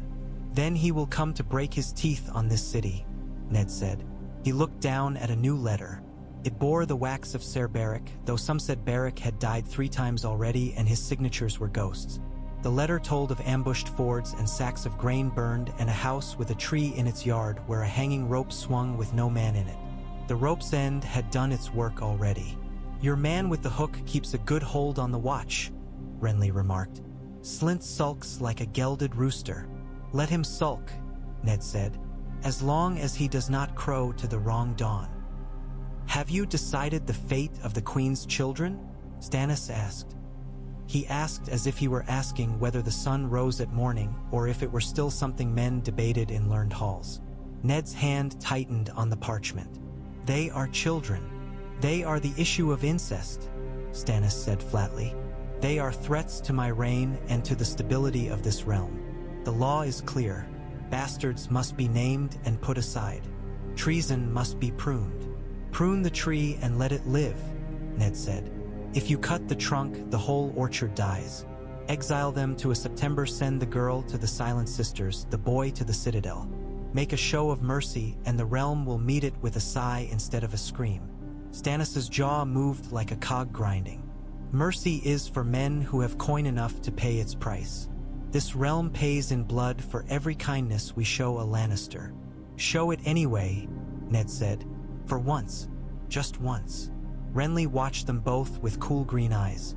Then he will come to break his teeth on this city," Ned said. He looked down at a new letter. It bore the wax of Ser Beric, though some said Beric had died 3 times already and his signatures were ghosts. The letter told of ambushed fords and sacks of grain burned and a house with a tree in its yard where a hanging rope swung with no man in it. The rope's end had done its work already. "Your man with the hook keeps a good hold on the watch," Renly remarked. "Slint sulks like a gelded rooster." "Let him sulk," Ned said, "as long as he does not crow to the wrong dawn." "Have you decided the fate of the Queen's children?" Stannis asked. He asked as if he were asking whether the sun rose at morning or if it were still something men debated in learned halls. Ned's hand tightened on the parchment. They are children. They are the issue of incest, Stannis said flatly. They are threats to my reign and to the stability of this realm. The law is clear. Bastards must be named and put aside. Treason must be pruned. Prune the tree and let it live, Ned said. If you cut the trunk, the whole orchard dies. Exile them to a September, send the girl to the Silent Sisters, the boy to the Citadel. Make a show of mercy, and the realm will meet it with a sigh instead of a scream. Stannis' jaw moved like a cog grinding. Mercy is for men who have coin enough to pay its price. This realm pays in blood for every kindness we show a Lannister. Show it anyway, Ned said. For once. Just once. Renley watched them both with cool green eyes.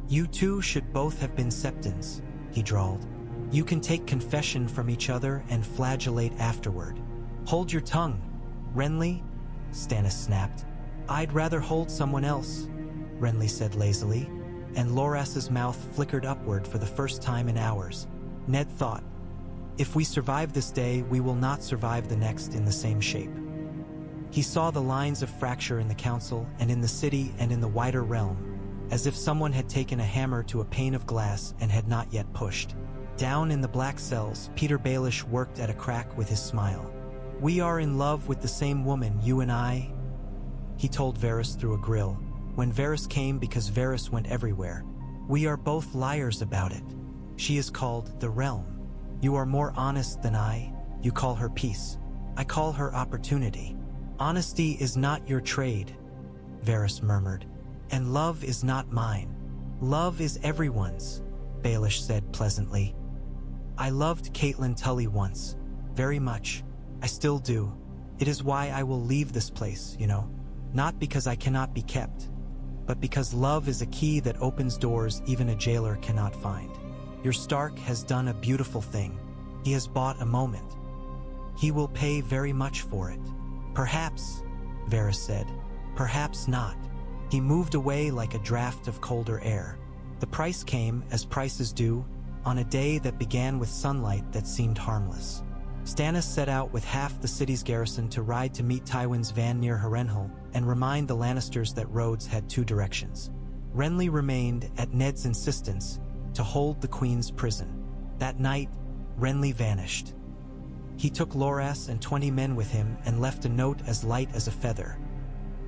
You two should both have been Septons, he drawled. You can take confession from each other and flagellate afterward. Hold your tongue, Renley, Stannis snapped. I'd rather hold someone else, Renley said lazily, and Loras's mouth flickered upward for the first time in hours. Ned thought, if we survive this day, we will not survive the next in the same shape. He saw the lines of fracture in the council and in the city and in the wider realm, as if someone had taken a hammer to a pane of glass and had not yet pushed. Down in the black cells, Peter Baelish worked at a crack with his smile. We are in love with the same woman, you and I, he told Varys through a grill, when Varys came because Varys went everywhere. We are both liars about it. She is called the Realm. You are more honest than I. You call her peace. I call her opportunity. Honesty is not your trade, Varys murmured, and love is not mine. Love is everyone's, Baelish said pleasantly. I loved Catelyn Tully once, very much. I still do. It is why I will leave this place, you know. Not because I cannot be kept, but because love is a key that opens doors even a jailer cannot find. Your Stark has done a beautiful thing. He has bought a moment. He will pay very much for it. Perhaps, Varys said. Perhaps not. He moved away like a draft of colder air. The price came, as prices do, on a day that began with sunlight that seemed harmless. Stannis set out with half the city's garrison to ride to meet Tywin's van near Harrenhal and remind the Lannisters that roads had two directions. Renly remained, at Ned's insistence, to hold the Queen's prison. That night, Renly vanished. He took Loras and 20 men with him and left a note as light as a feather.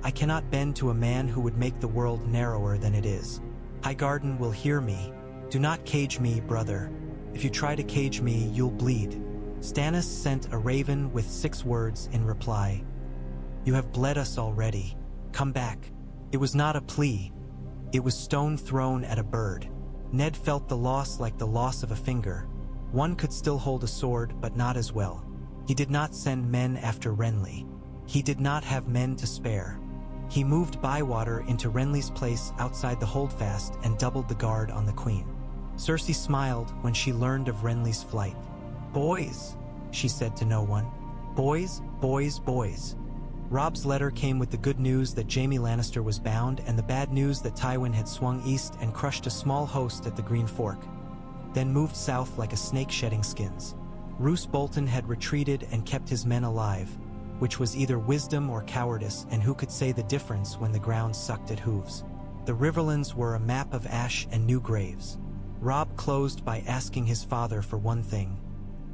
I cannot bend to a man who would make the world narrower than it is. Highgarden will hear me. Do not cage me, brother. If you try to cage me, you'll bleed. Stannis sent a raven with 6 words in reply. You have bled us already. Come back. It was not a plea. It was stone thrown at a bird. Ned felt the loss like the loss of a finger. One could still hold a sword, but not as well. He did not send men after Renly. He did not have men to spare. He moved Bywater into Renly's place outside the holdfast and doubled the guard on the Queen. Cersei smiled when she learned of Renly's flight. Boys, she said to no one. Boys, boys, boys. Robb's letter came with the good news that Jaime Lannister was bound and the bad news that Tywin had swung east and crushed a small host at the Green Fork, then moved south like a snake shedding skins. Roose Bolton had retreated and kept his men alive, which was either wisdom or cowardice, and who could say the difference when the ground sucked at hooves. The Riverlands were a map of ash and new graves. Robb closed by asking his father for one thing.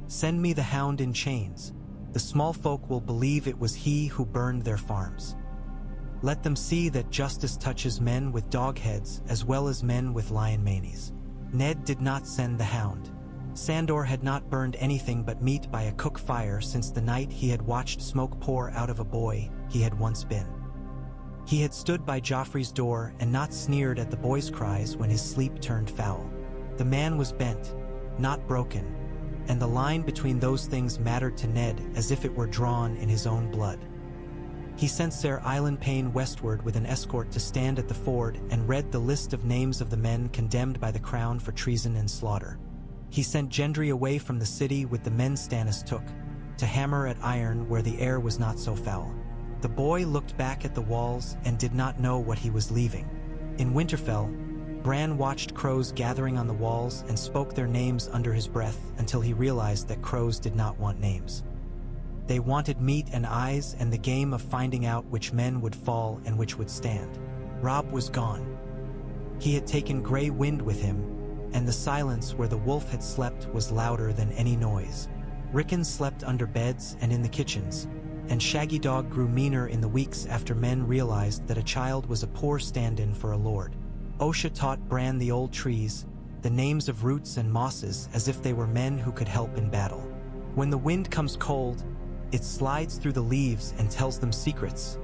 Send me the Hound in chains. The small folk will believe it was he who burned their farms. Let them see that justice touches men with dog heads as well as men with lion manies. Ned did not send the Hound. Sandor had not burned anything but meat by a cook fire since the night he had watched smoke pour out of a boy he had once been. He had stood by Joffrey's door and not sneered at the boy's cries when his sleep turned foul. The man was bent, not broken, and the line between those things mattered to Ned as if it were drawn in his own blood. He sent Ser Island Payne westward with an escort to stand at the ford and read the list of names of the men condemned by the crown for treason and slaughter. He sent Gendry away from the city with the men Stannis took, to hammer at iron where the air was not so foul. The boy looked back at the walls and did not know what he was leaving. In Winterfell, Bran watched crows gathering on the walls and spoke their names under his breath until he realized that crows did not want names. They wanted meat and eyes and the game of finding out which men would fall and which would stand. Robb was gone. He had taken Grey Wind with him, and the silence where the wolf had slept was louder than any noise. Rickon slept under beds and in the kitchens, and Shaggy Dog grew meaner in the weeks after men realized that a child was a poor stand-in for a lord. Osha taught Bran the old trees, the names of roots and mosses as if they were men who could help in battle. When the wind comes cold, it slides through the leaves and tells them secrets,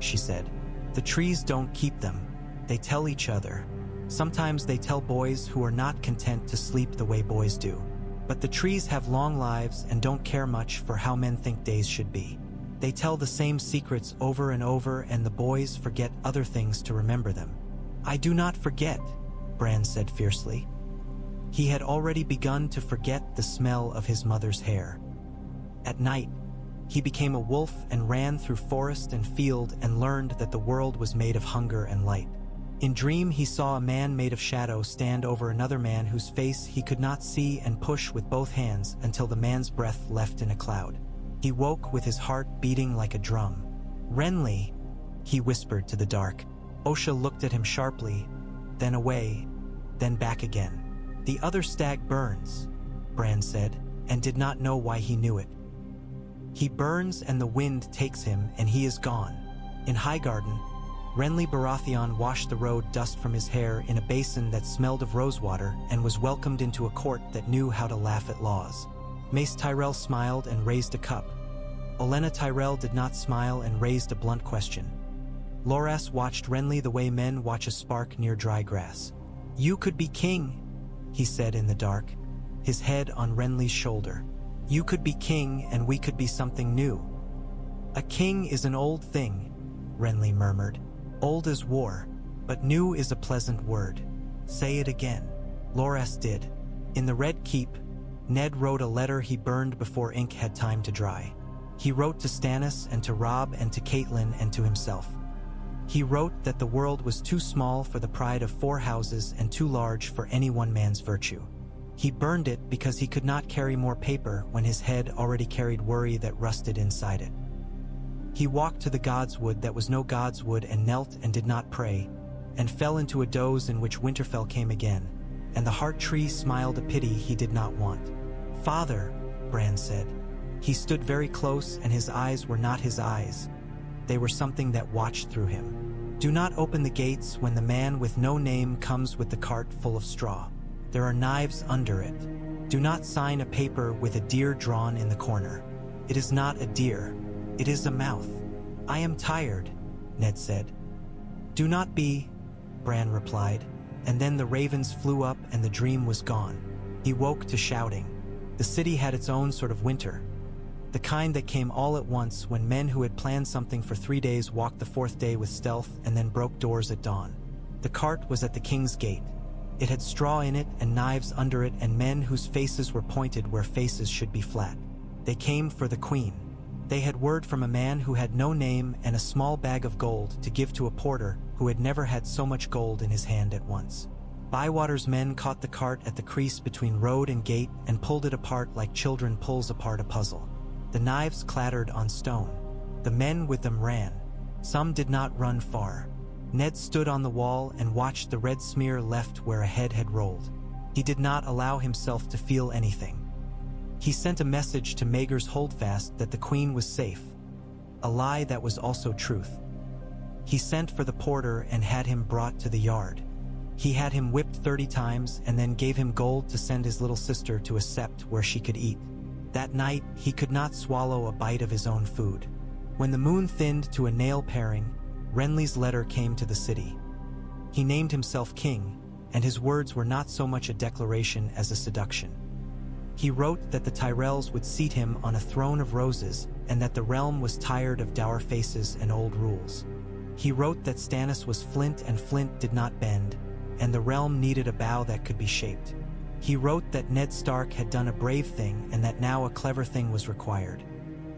she said. The trees don't keep them, they tell each other. Sometimes they tell boys who are not content to sleep the way boys do. But the trees have long lives and don't care much for how men think days should be. They tell the same secrets over and over, and the boys forget other things to remember them. I do not forget, Bran said fiercely. He had already begun to forget the smell of his mother's hair. At night, he became a wolf and ran through forest and field and learned that the world was made of hunger and light. In dream, he saw a man made of shadow stand over another man whose face he could not see and push with both hands until the man's breath left in a cloud. He woke with his heart beating like a drum. Renley, he whispered to the dark. Osha looked at him sharply, then away, then back again. The other stag burns, Bran said, and did not know why he knew it. He burns and the wind takes him and he is gone. In Highgarden, Renly Baratheon washed the road dust from his hair in a basin that smelled of rosewater and was welcomed into a court that knew how to laugh at laws. Mace Tyrell smiled and raised a cup. Olenna Tyrell did not smile and raised a blunt question. Loras watched Renly the way men watch a spark near dry grass. You could be king, he said in the dark, his head on Renly's shoulder. You could be king and we could be something new. A king is an old thing, Renly murmured. Old is war, but new is a pleasant word. Say it again. Loras did. In the Red Keep, Ned wrote a letter he burned before ink had time to dry. He wrote to Stannis and to Robb and to Catelyn and to himself. He wrote that the world was too small for the pride of 4 houses and too large for any one man's virtue. He burned it because he could not carry more paper when his head already carried worry that rusted inside it. He walked to the godswood that was no godswood and knelt and did not pray, and fell into a doze in which Winterfell came again, and the heart tree smiled a pity he did not want. Father, Bran said. He stood very close and his eyes were not his eyes. They were something that watched through him. Do not open the gates when the man with no name comes with the cart full of straw. There are knives under it. Do not sign a paper with a deer drawn in the corner. It is not a deer. It is a mouth. I am tired, Ned said. Do not be, Bran replied, and then the ravens flew up and the dream was gone. He woke to shouting. The city had its own sort of winter. The kind that came all at once when men who had planned something for 3 days walked the 4th day with stealth and then broke doors at dawn. The cart was at the king's gate. It had straw in it and knives under it and men whose faces were pointed where faces should be flat. They came for the queen. They had word from a man who had no name and a small bag of gold to give to a porter who had never had so much gold in his hand at once. Bywater's men caught the cart at the crease between road and gate and pulled it apart like children pulls apart a puzzle. The knives clattered on stone. The men with them ran. Some did not run far. Ned stood on the wall and watched the red smear left where a head had rolled. He did not allow himself to feel anything. He sent a message to Maegor's Holdfast that the queen was safe, a lie that was also truth. He sent for the porter and had him brought to the yard. He had him whipped 30 times and then gave him gold to send his little sister to a sept where she could eat. That night, he could not swallow a bite of his own food. When the moon thinned to a nail paring, Renly's letter came to the city. He named himself king, and his words were not so much a declaration as a seduction. He wrote that the Tyrells would seat him on a throne of roses and that the realm was tired of dour faces and old rules. He wrote that Stannis was flint and flint did not bend, and the realm needed a bow that could be shaped. He wrote that Ned Stark had done a brave thing and that now a clever thing was required.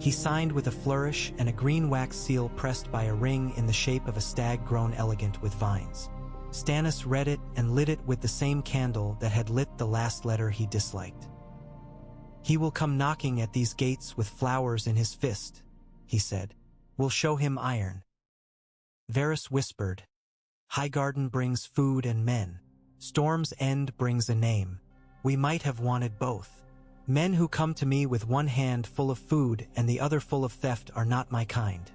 He signed with a flourish and a green wax seal pressed by a ring in the shape of a stag grown elegant with vines. Stannis read it and lit it with the same candle that had lit the last letter he disliked. "He will come knocking at these gates with flowers in his fist," he said. "We'll show him iron." Varys whispered, "Highgarden brings food and men. Storm's End brings a name. We might have wanted both. Men who come to me with one hand full of food and the other full of theft are not my kind,"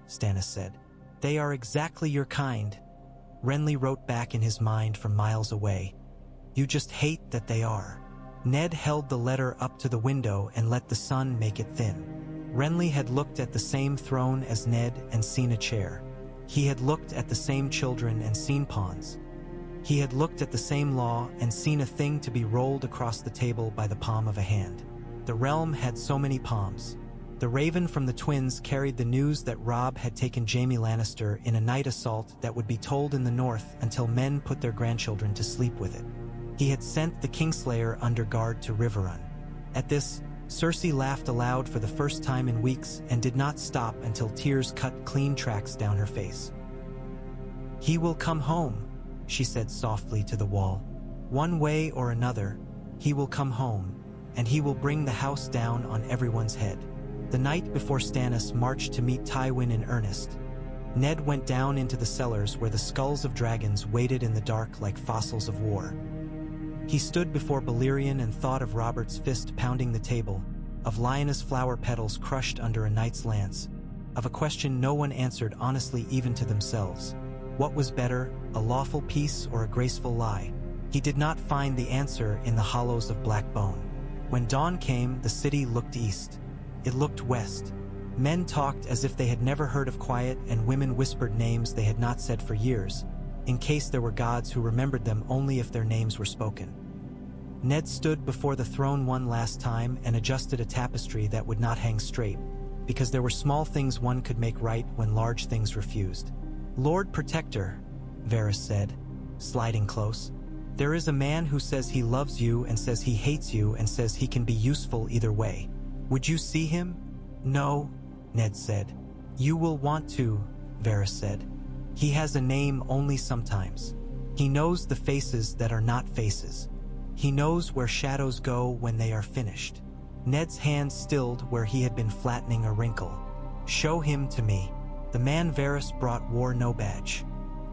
Stannis said. "They are exactly your kind," Renley wrote back in his mind from miles away. "You just hate that they are." Ned held the letter up to the window and let the sun make it thin. Renley had looked at the same throne as Ned and seen a chair. He had looked at the same children and seen pawns. He had looked at the same law and seen a thing to be rolled across the table by the palm of a hand. The realm had so many palms. The raven from the twins carried the news that Robb had taken Jaime Lannister in a night assault that would be told in the north until men put their grandchildren to sleep with it. He had sent the Kingslayer under guard to Riverrun. At this, Cersei laughed aloud for the first time in weeks and did not stop until tears cut clean tracks down her face. "He will come home," she said softly to the wall. "One way or another, he will come home, and he will bring the house down on everyone's head." The night before Stannis marched to meet Tywin in earnest, Ned went down into the cellars where the skulls of dragons waited in the dark like fossils of war. He stood before Balerion and thought of Robert's fist pounding the table, of Lyanna's flower petals crushed under a knight's lance, of a question no one answered honestly even to themselves. What was better, a lawful peace or a graceful lie? He did not find the answer in the hollows of black bone. When dawn came, the city looked east. It looked west. Men talked as if they had never heard of quiet, and women whispered names they had not said for years, in case there were gods who remembered them only if their names were spoken. Ned stood before the throne one last time and adjusted a tapestry that would not hang straight, because there were small things one could make right when large things refused. "Lord Protector," Varys said, sliding close, "there is a man who says he loves you and says he hates you and says he can be useful either way. Would you see him?" "No," Ned said. "You will want to," Varys said. "He has a name only sometimes. He knows the faces that are not faces. He knows where shadows go when they are finished." Ned's hand stilled where he had been flattening a wrinkle. "Show him to me." The man Varys brought wore no badge.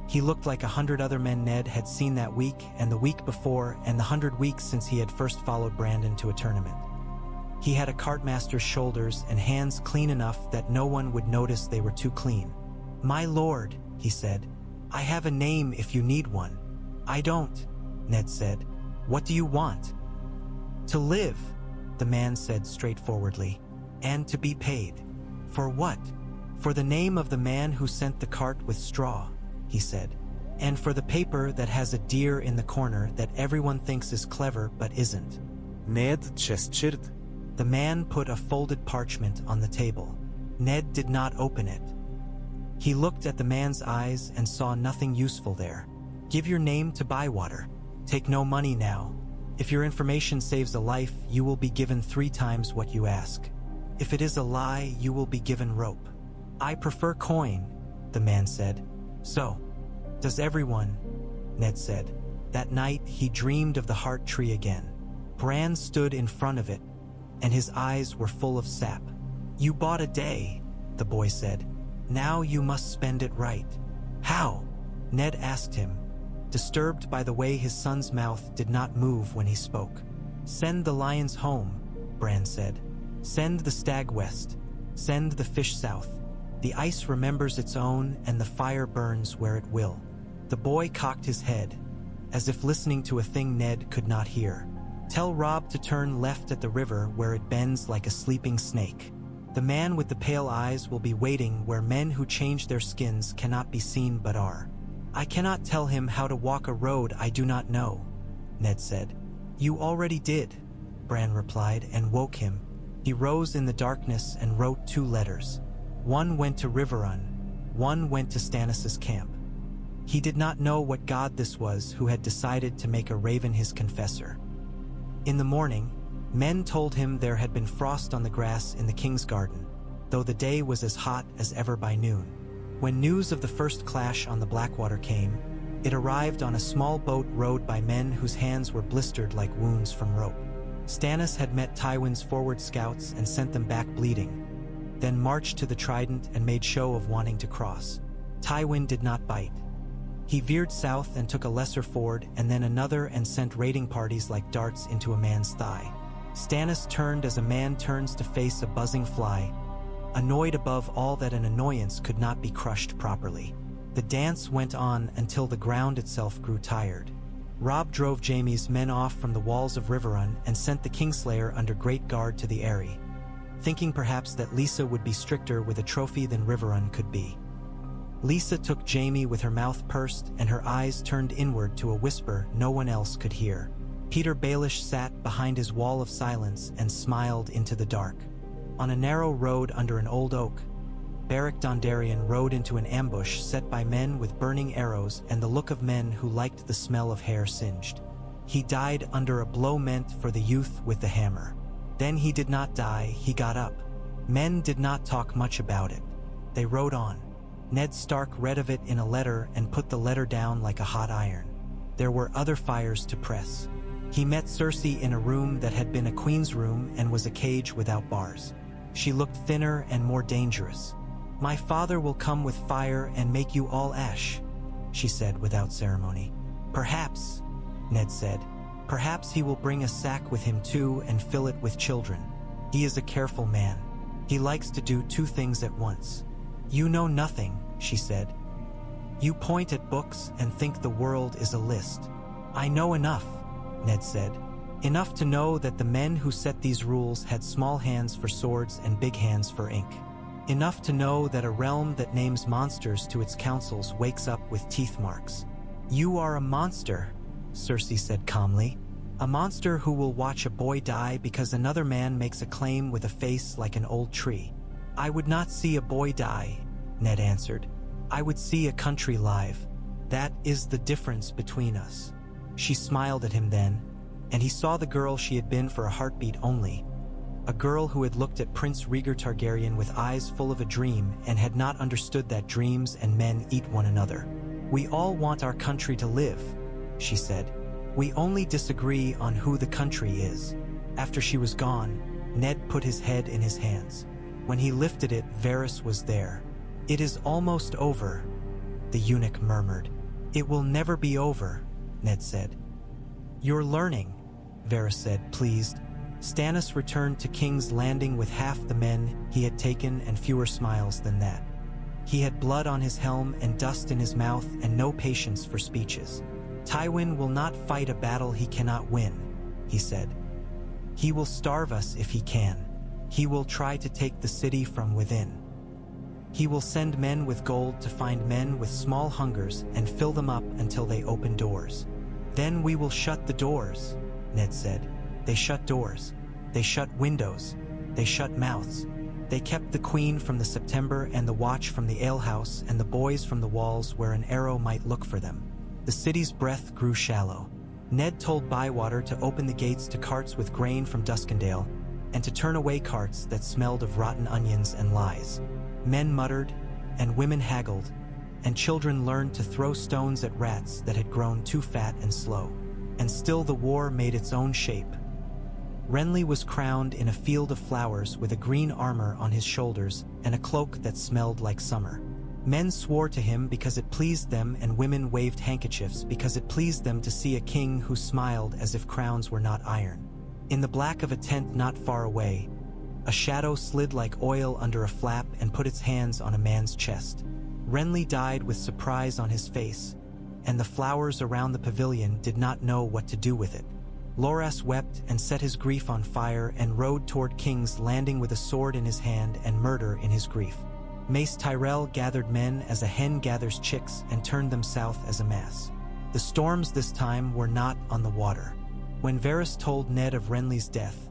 He looked like 100 other men Ned had seen that week and the week before and the 100 weeks since he had first followed Brandon to a tournament. He had a cartmaster's shoulders and hands clean enough that no one would notice they were too clean. "My lord," he said, "I have a name if you need one." "I don't," Ned said. "What do you want?" "To live," the man said straightforwardly, "and to be paid." "For what?" "For the name of the man who sent the cart with straw," he said, "and for the paper that has a deer in the corner that everyone thinks is clever but isn't." Ned gestured. The man put a folded parchment on the table. Ned did not open it. He looked at the man's eyes and saw nothing useful there. "Give your name to Bywater. Take no money now. If your information saves a life, you will be given 3 times what you ask. If it is a lie, you will be given rope." "I prefer coin," the man said. "So, does everyone," Ned said. That night, he dreamed of the heart tree again. Bran stood in front of it, and his eyes were full of sap. "You bought a day," the boy said. "Now you must spend it right." "How?" Ned asked him, disturbed by the way his son's mouth did not move when he spoke. "Send the lions home," Bran said. "Send the stag west. Send the fish south. The ice remembers its own and the fire burns where it will." The boy cocked his head, as if listening to a thing Ned could not hear. "Tell Robb to turn left at the river where it bends like a sleeping snake. The man with the pale eyes will be waiting where men who change their skins cannot be seen but are." "I cannot tell him how to walk a road I do not know," Ned said. "You already did," Bran replied and woke him. He rose in the darkness and wrote 2 letters. One went to Riverrun, one went to Stannis' camp. He did not know what god this was who had decided to make a raven his confessor. In the morning, men told him there had been frost on the grass in the king's garden, though the day was as hot as ever by noon. When news of the first clash on the Blackwater came, It arrived on a small boat rowed by men whose hands were blistered like wounds from rope. Stannis had met Tywin's forward scouts and sent them back bleeding, then marched to the Trident and made show of wanting to cross. Tywin did not bite. He veered south and took a lesser ford and then another and sent raiding parties like darts into a man's thigh. Stannis turned as a man turns to face a buzzing fly, annoyed above all that an annoyance could not be crushed properly. The dance went on until the ground itself grew tired. Robb drove Jaime's men off from the walls of Riverrun and sent the Kingslayer under great guard to the Eyrie, thinking perhaps that Lysa would be stricter with a trophy than Riverrun could be. Lysa took Jaime with her mouth pursed and her eyes turned inward to a whisper no one else could hear. Peter Baelish sat behind his wall of silence and smiled into the dark. On a narrow road under an old oak, Beric Dondarrion rode into an ambush set by men with burning arrows and the look of men who liked the smell of hair singed. He died under a blow meant for the youth with the hammer. Then he did not die, he got up. Men did not talk much about it. They rode on. Ned Stark read of it in a letter and put the letter down like a hot iron. There were other fires to press. He met Cersei in a room that had been a queen's room and was a cage without bars. She looked thinner and more dangerous. "My father will come with fire and make you all ash," she said without ceremony. "Perhaps," Ned said, "perhaps he will bring a sack with him too and fill it with children. He is a careful man. He likes to do two things at once." "You know nothing," she said. "You point at books and think the world is a list." "I know enough," Ned said. "Enough to know that the men who set these rules had small hands for swords and big hands for ink. Enough to know that a realm that names monsters to its councils wakes up with teeth marks." "You are a monster," Cersei said calmly. "A monster who will watch a boy die because another man makes a claim with a face like an old tree." "I would not see a boy die," Ned answered. "I would see a country live. That is the difference between us." She smiled at him then, and he saw the girl she had been for a heartbeat only. A girl who had looked at Prince Rhaegar Targaryen with eyes full of a dream and had not understood that dreams and men eat one another. "We all want our country to live," she said. "We only disagree on who the country is." After she was gone, Ned put his head in his hands. When he lifted it, Varys was there. "It is almost over," the eunuch murmured. "It will never be over," Ned said. "You're learning," Varys said, pleased. Stannis returned to King's Landing with half the men he had taken and fewer smiles than that. He had blood on his helm and dust in his mouth and no patience for speeches. "Tywin will not fight a battle he cannot win," he said. "He will starve us if he can. He will try to take the city from within. He will send men with gold to find men with small hungers and fill them up until they open doors. Then we will shut the doors," Ned said. "They shut doors. They shut windows. They shut mouths. They kept the queen from the September and the watch from the alehouse and the boys from the walls where an arrow might look for them." The city's breath grew shallow. Ned told Bywater to open the gates to carts with grain from Duskendale and to turn away carts that smelled of rotten onions and lies. Men muttered, and women haggled, and children learned to throw stones at rats that had grown too fat and slow. And still the war made its own shape. Renley was crowned in a field of flowers with a green armor on his shoulders and a cloak that smelled like summer. Men swore to him because it pleased them, and women waved handkerchiefs because it pleased them to see a king who smiled as if crowns were not iron. In the black of a tent not far away, a shadow slid like oil under a flap and put its hands on a man's chest. Renley died with surprise on his face, and the flowers around the pavilion did not know what to do with it. Loras wept and set his grief on fire and rode toward King's Landing with a sword in his hand and murder in his grief. Mace Tyrell gathered men as a hen gathers chicks and turned them south as a mass. The storms this time were not on the water. When Varys told Ned of Renly's death,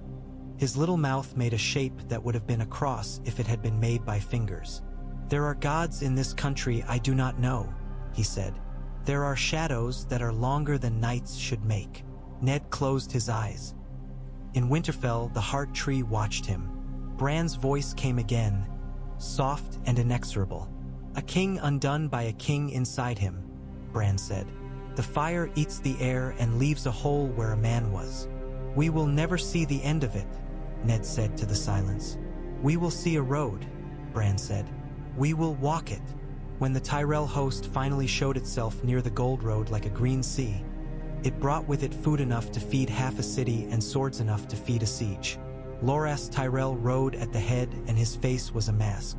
his little mouth made a shape that would have been a cross if it had been made by fingers. "There are gods in this country I do not know," he said. "There are shadows that are longer than nights should make." Ned closed his eyes. In Winterfell, the heart tree watched him. Bran's voice came again, soft and inexorable. A king undone by a king inside him. Bran said. "The fire eats the air and leaves a hole where a man was." "We will never see the end of it," Ned said to the silence. "We will see a road," Bran said. "We will walk it." When the Tyrell host finally showed itself near the Gold Road like a green sea, it brought with it food enough to feed half a city and swords enough to feed a siege. Loras Tyrell rode at the head, and his face was a mask.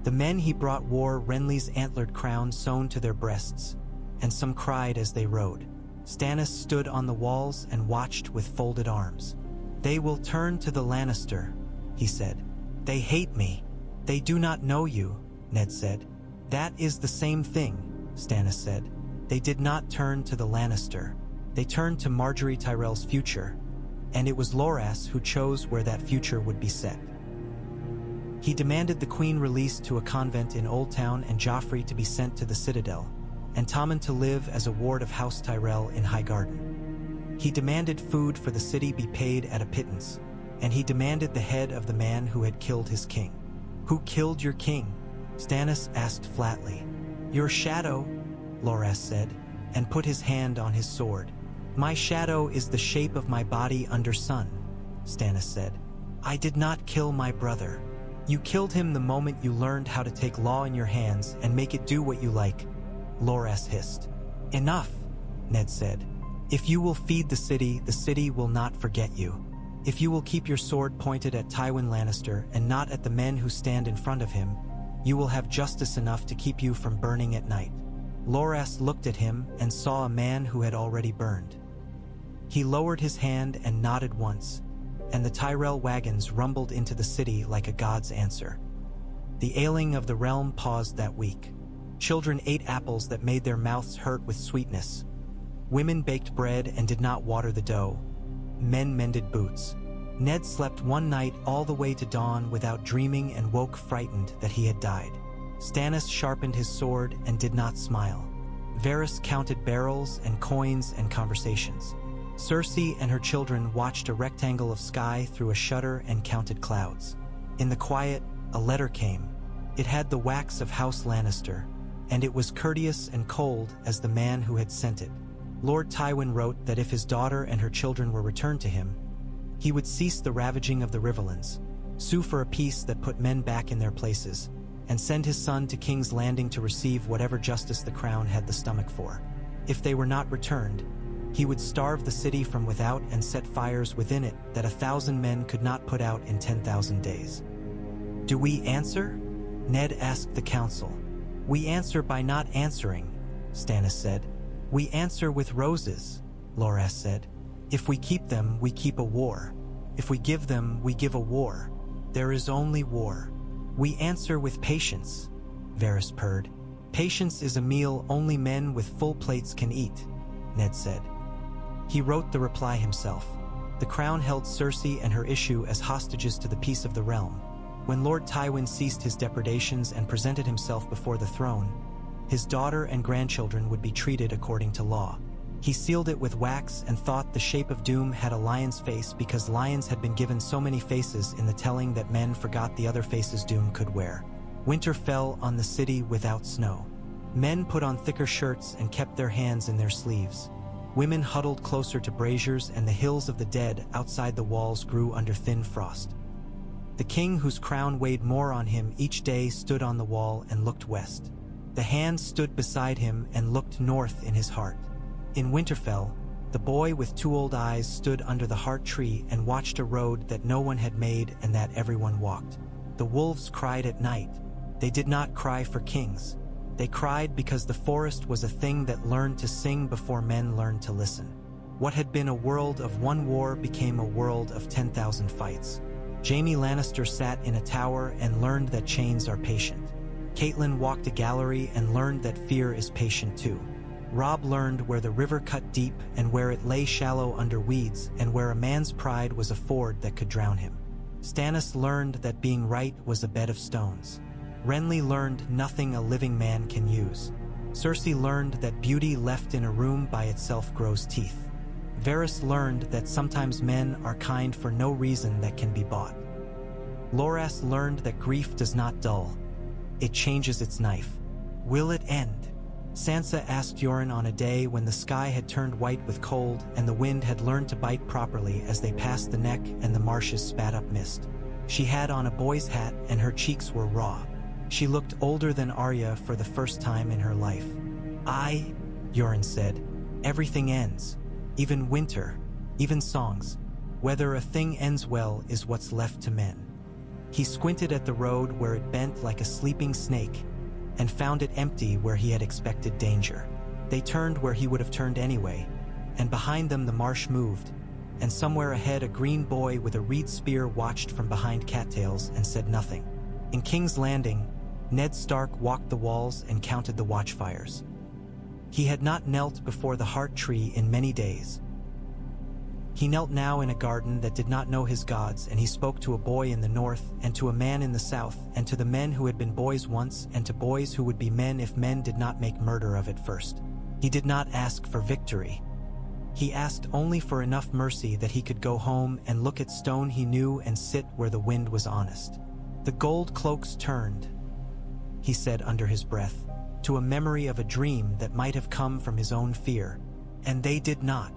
The men he brought wore Renley's antlered crown sewn to their breasts, and some cried as they rode. Stannis stood on the walls and watched with folded arms. "They will turn to the Lannister," he said. "They hate me. They do not know you," Ned said. "That is the same thing," Stannis said. "They did not turn to the Lannister. They turned to Marjorie Tyrell's future, and it was Loras who chose where that future would be set. He demanded the Queen released to a convent in Old Town and Joffrey to be sent to the Citadel, and Tommen to live as a ward of House Tyrell in Highgarden. He demanded food for the city be paid at a pittance, and he demanded the head of the man who had killed his king. "Who killed your king?" Stannis asked flatly. "Your shadow," Loras said, and put his hand on his sword. "My shadow is the shape of my body under sun," Stannis said. "I did not kill my brother. You killed him the moment you learned how to take law in your hands and make it do what you like," Loras hissed. "Enough," Ned said. "If you will feed the city will not forget you. If you will keep your sword pointed at Tywin Lannister and not at the men who stand in front of him, you will have justice enough to keep you from burning at night." Loras looked at him and saw a man who had already burned. He lowered his hand and nodded once, and the Tyrell wagons rumbled into the city like a god's answer. The ailing of the realm paused that week. Children ate apples that made their mouths hurt with sweetness. Women baked bread and did not water the dough. Men mended boots. Ned slept one night all the way to dawn without dreaming and woke frightened that he had died. Stannis sharpened his sword and did not smile. Varys counted barrels and coins and conversations. Cersei and her children watched a rectangle of sky through a shutter and counted clouds. In the quiet, a letter came. It had the wax of House Lannister, and it was courteous and cold as the man who had sent it. Lord Tywin wrote that if his daughter and her children were returned to him, he would cease the ravaging of the Riverlands, sue for a peace that put men back in their places, and send his son to King's Landing to receive whatever justice the crown had the stomach for. If they were not returned, he would starve the city from without and set fires within it that 1,000 men could not put out in 10,000 days. "Do we answer?" Ned asked the council. "We answer by not answering," Stannis said. "We answer with roses," Loras said. "If we keep them, we keep a war. If we give them, we give a war. There is only war. We answer with patience," Varys purred. "Patience is a meal only men with full plates can eat," Ned said. He wrote the reply himself. The crown held Cersei and her issue as hostages to the peace of the realm. When Lord Tywin ceased his depredations and presented himself before the throne, his daughter and grandchildren would be treated according to law. He sealed it with wax and thought the shape of doom had a lion's face because lions had been given so many faces in the telling that men forgot the other faces doom could wear. Winter fell on the city without snow. Men put on thicker shirts and kept their hands in their sleeves. Women huddled closer to braziers, and the hills of the dead outside the walls grew under thin frost. The king, whose crown weighed more on him each day, stood on the wall and looked west. The hand stood beside him and looked north in his heart. In Winterfell, the boy with 2 old eyes stood under the heart tree and watched a road that no one had made and that everyone walked. The wolves cried at night. They did not cry for kings. They cried because the forest was a thing that learned to sing before men learned to listen. What had been a world of one war became a world of 10,000 fights. Jaime Lannister sat in a tower and learned that chains are patient. Catelyn walked a gallery and learned that fear is patient too. Robb learned where the river cut deep and where it lay shallow under weeds and where a man's pride was a ford that could drown him. Stannis learned that being right was a bed of stones. Renly learned nothing a living man can use. Cersei learned that beauty left in a room by itself grows teeth. Varys learned that sometimes men are kind for no reason that can be bought. Loras learned that grief does not dull. It changes its knife. Will it end? Sansa asked Yoren on a day when the sky had turned white with cold and the wind had learned to bite properly as they passed the neck and the marshes spat up mist. She had on a boy's hat and her cheeks were raw. She looked older than Arya for the first time in her life. Yoren said, everything ends. Even winter, even songs. Whether a thing ends well is what's left to men. He squinted at the road where it bent like a sleeping snake and found it empty where he had expected danger. They turned where he would have turned anyway, and behind them the marsh moved, and somewhere ahead a green boy with a reed spear watched from behind cattails and said nothing. In King's Landing, Ned Stark walked the walls and counted the watchfires. He had not knelt before the heart tree in many days. He knelt now in a garden that did not know his gods, and he spoke to a boy in the north, and to a man in the south, and to the men who had been boys once, and to boys who would be men if men did not make murder of it first. He did not ask for victory. He asked only for enough mercy that he could go home and look at stone he knew and sit where the wind was honest. The gold cloaks turned, he said under his breath, to a memory of a dream that might have come from his own fear, and they did not.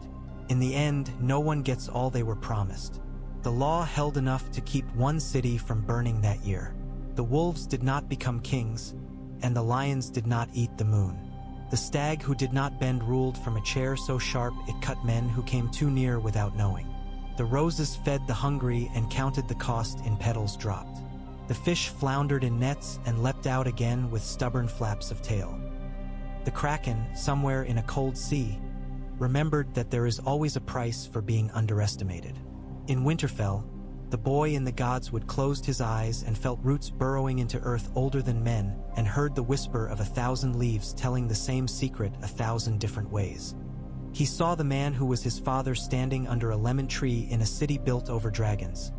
In the end, no one gets all they were promised. The law held enough to keep one city from burning that year. The wolves did not become kings, and the lions did not eat the moon. The stag who did not bend ruled from a chair so sharp it cut men who came too near without knowing. The roses fed the hungry and counted the cost in petals dropped. The fish floundered in nets and leapt out again with stubborn flaps of tail. The kraken, somewhere in a cold sea, remembered that there is always a price for being underestimated. In Winterfell, the boy in the godswood closed his eyes and felt roots burrowing into earth older than men and heard the whisper of 1,000 leaves telling the same secret 1,000 different ways. He saw the man who was his father standing under a lemon tree in a city built over dragons,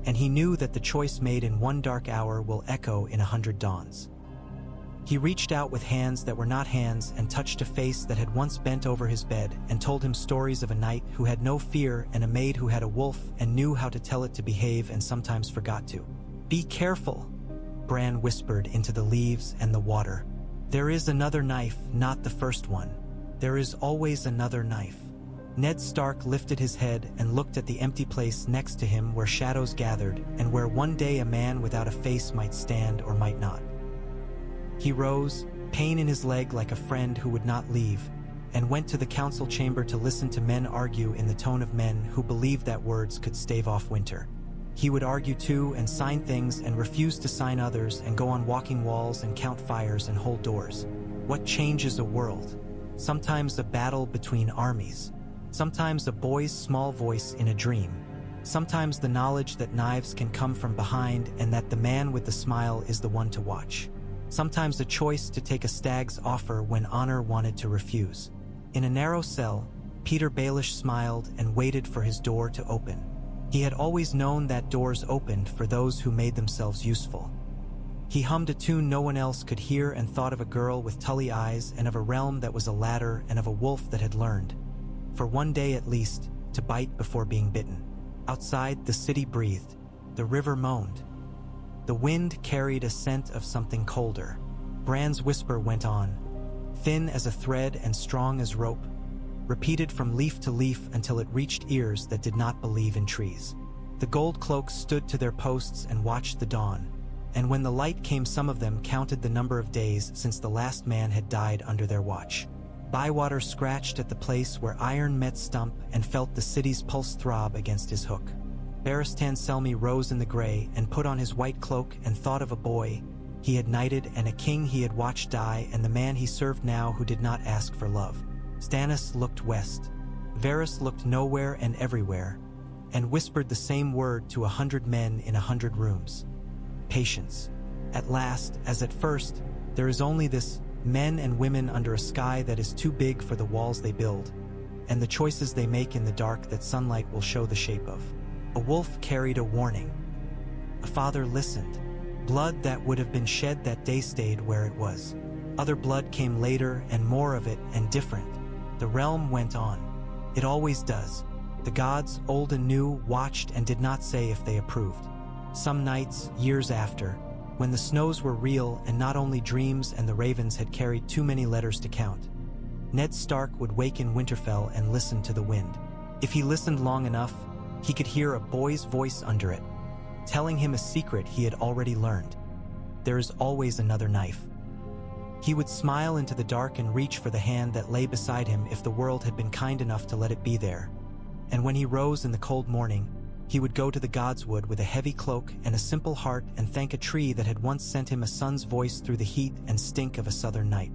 and he knew that the choice made in one dark hour will echo in 100 dawns. He reached out with hands that were not hands and touched a face that had once bent over his bed and told him stories of a knight who had no fear and a maid who had a wolf and knew how to tell it to behave and sometimes forgot to. "Be careful," Bran whispered into the leaves and the water. "There is another knife, not the first one. There is always another knife." Ned Stark lifted his head and looked at the empty place next to him where shadows gathered and where one day a man without a face might stand or might not. He rose, pain in his leg like a friend who would not leave, and went to the council chamber to listen to men argue in the tone of men who believed that words could stave off winter. He would argue too and sign things and refuse to sign others and go on walking walls and count fires and hold doors. What changes a world? Sometimes a battle between armies. Sometimes a boy's small voice in a dream. Sometimes the knowledge that knives can come from behind and that the man with the smile is the one to watch. Sometimes a choice to take a stag's offer when honor wanted to refuse. In a narrow cell, Peter Baelish smiled and waited for his door to open. He had always known that doors opened for those who made themselves useful. He hummed a tune no one else could hear and thought of a girl with tully eyes and of a realm that was a ladder and of a wolf that had learned, for one day at least, to bite before being bitten. Outside, the city breathed. The river moaned. The wind carried a scent of something colder. Bran's whisper went on, thin as a thread and strong as rope, repeated from leaf to leaf until it reached ears that did not believe in trees. The gold cloaks stood to their posts and watched the dawn, and when the light came some of them counted the number of days since the last man had died under their watch. Bywater scratched at the place where iron met stump and felt the city's pulse throb against his hook. Barristan Selmy rose in the gray and put on his white cloak and thought of a boy he had knighted and a king he had watched die and the man he served now who did not ask for love. Stannis looked west. Varys looked nowhere and everywhere, and whispered the same word to 100 men in 100 rooms. Patience. At last, as at first, there is only this, men and women under a sky that is too big for the walls they build, and the choices they make in the dark that sunlight will show the shape of. A wolf carried a warning. A father listened. Blood that would have been shed that day stayed where it was. Other blood came later and more of it and different. The realm went on. It always does. The gods, old and new, watched and did not say if they approved. Some nights, years after, when the snows were real and not only dreams and the ravens had carried too many letters to count. Ned Stark would wake in Winterfell and listen to the wind. If he listened long enough, he could hear a boy's voice under it, telling him a secret he had already learned. There is always another knife. He would smile into the dark and reach for the hand that lay beside him if the world had been kind enough to let it be there. And when he rose in the cold morning, he would go to the godswood with a heavy cloak and a simple heart and thank a tree that had once sent him a son's voice through the heat and stink of a southern night.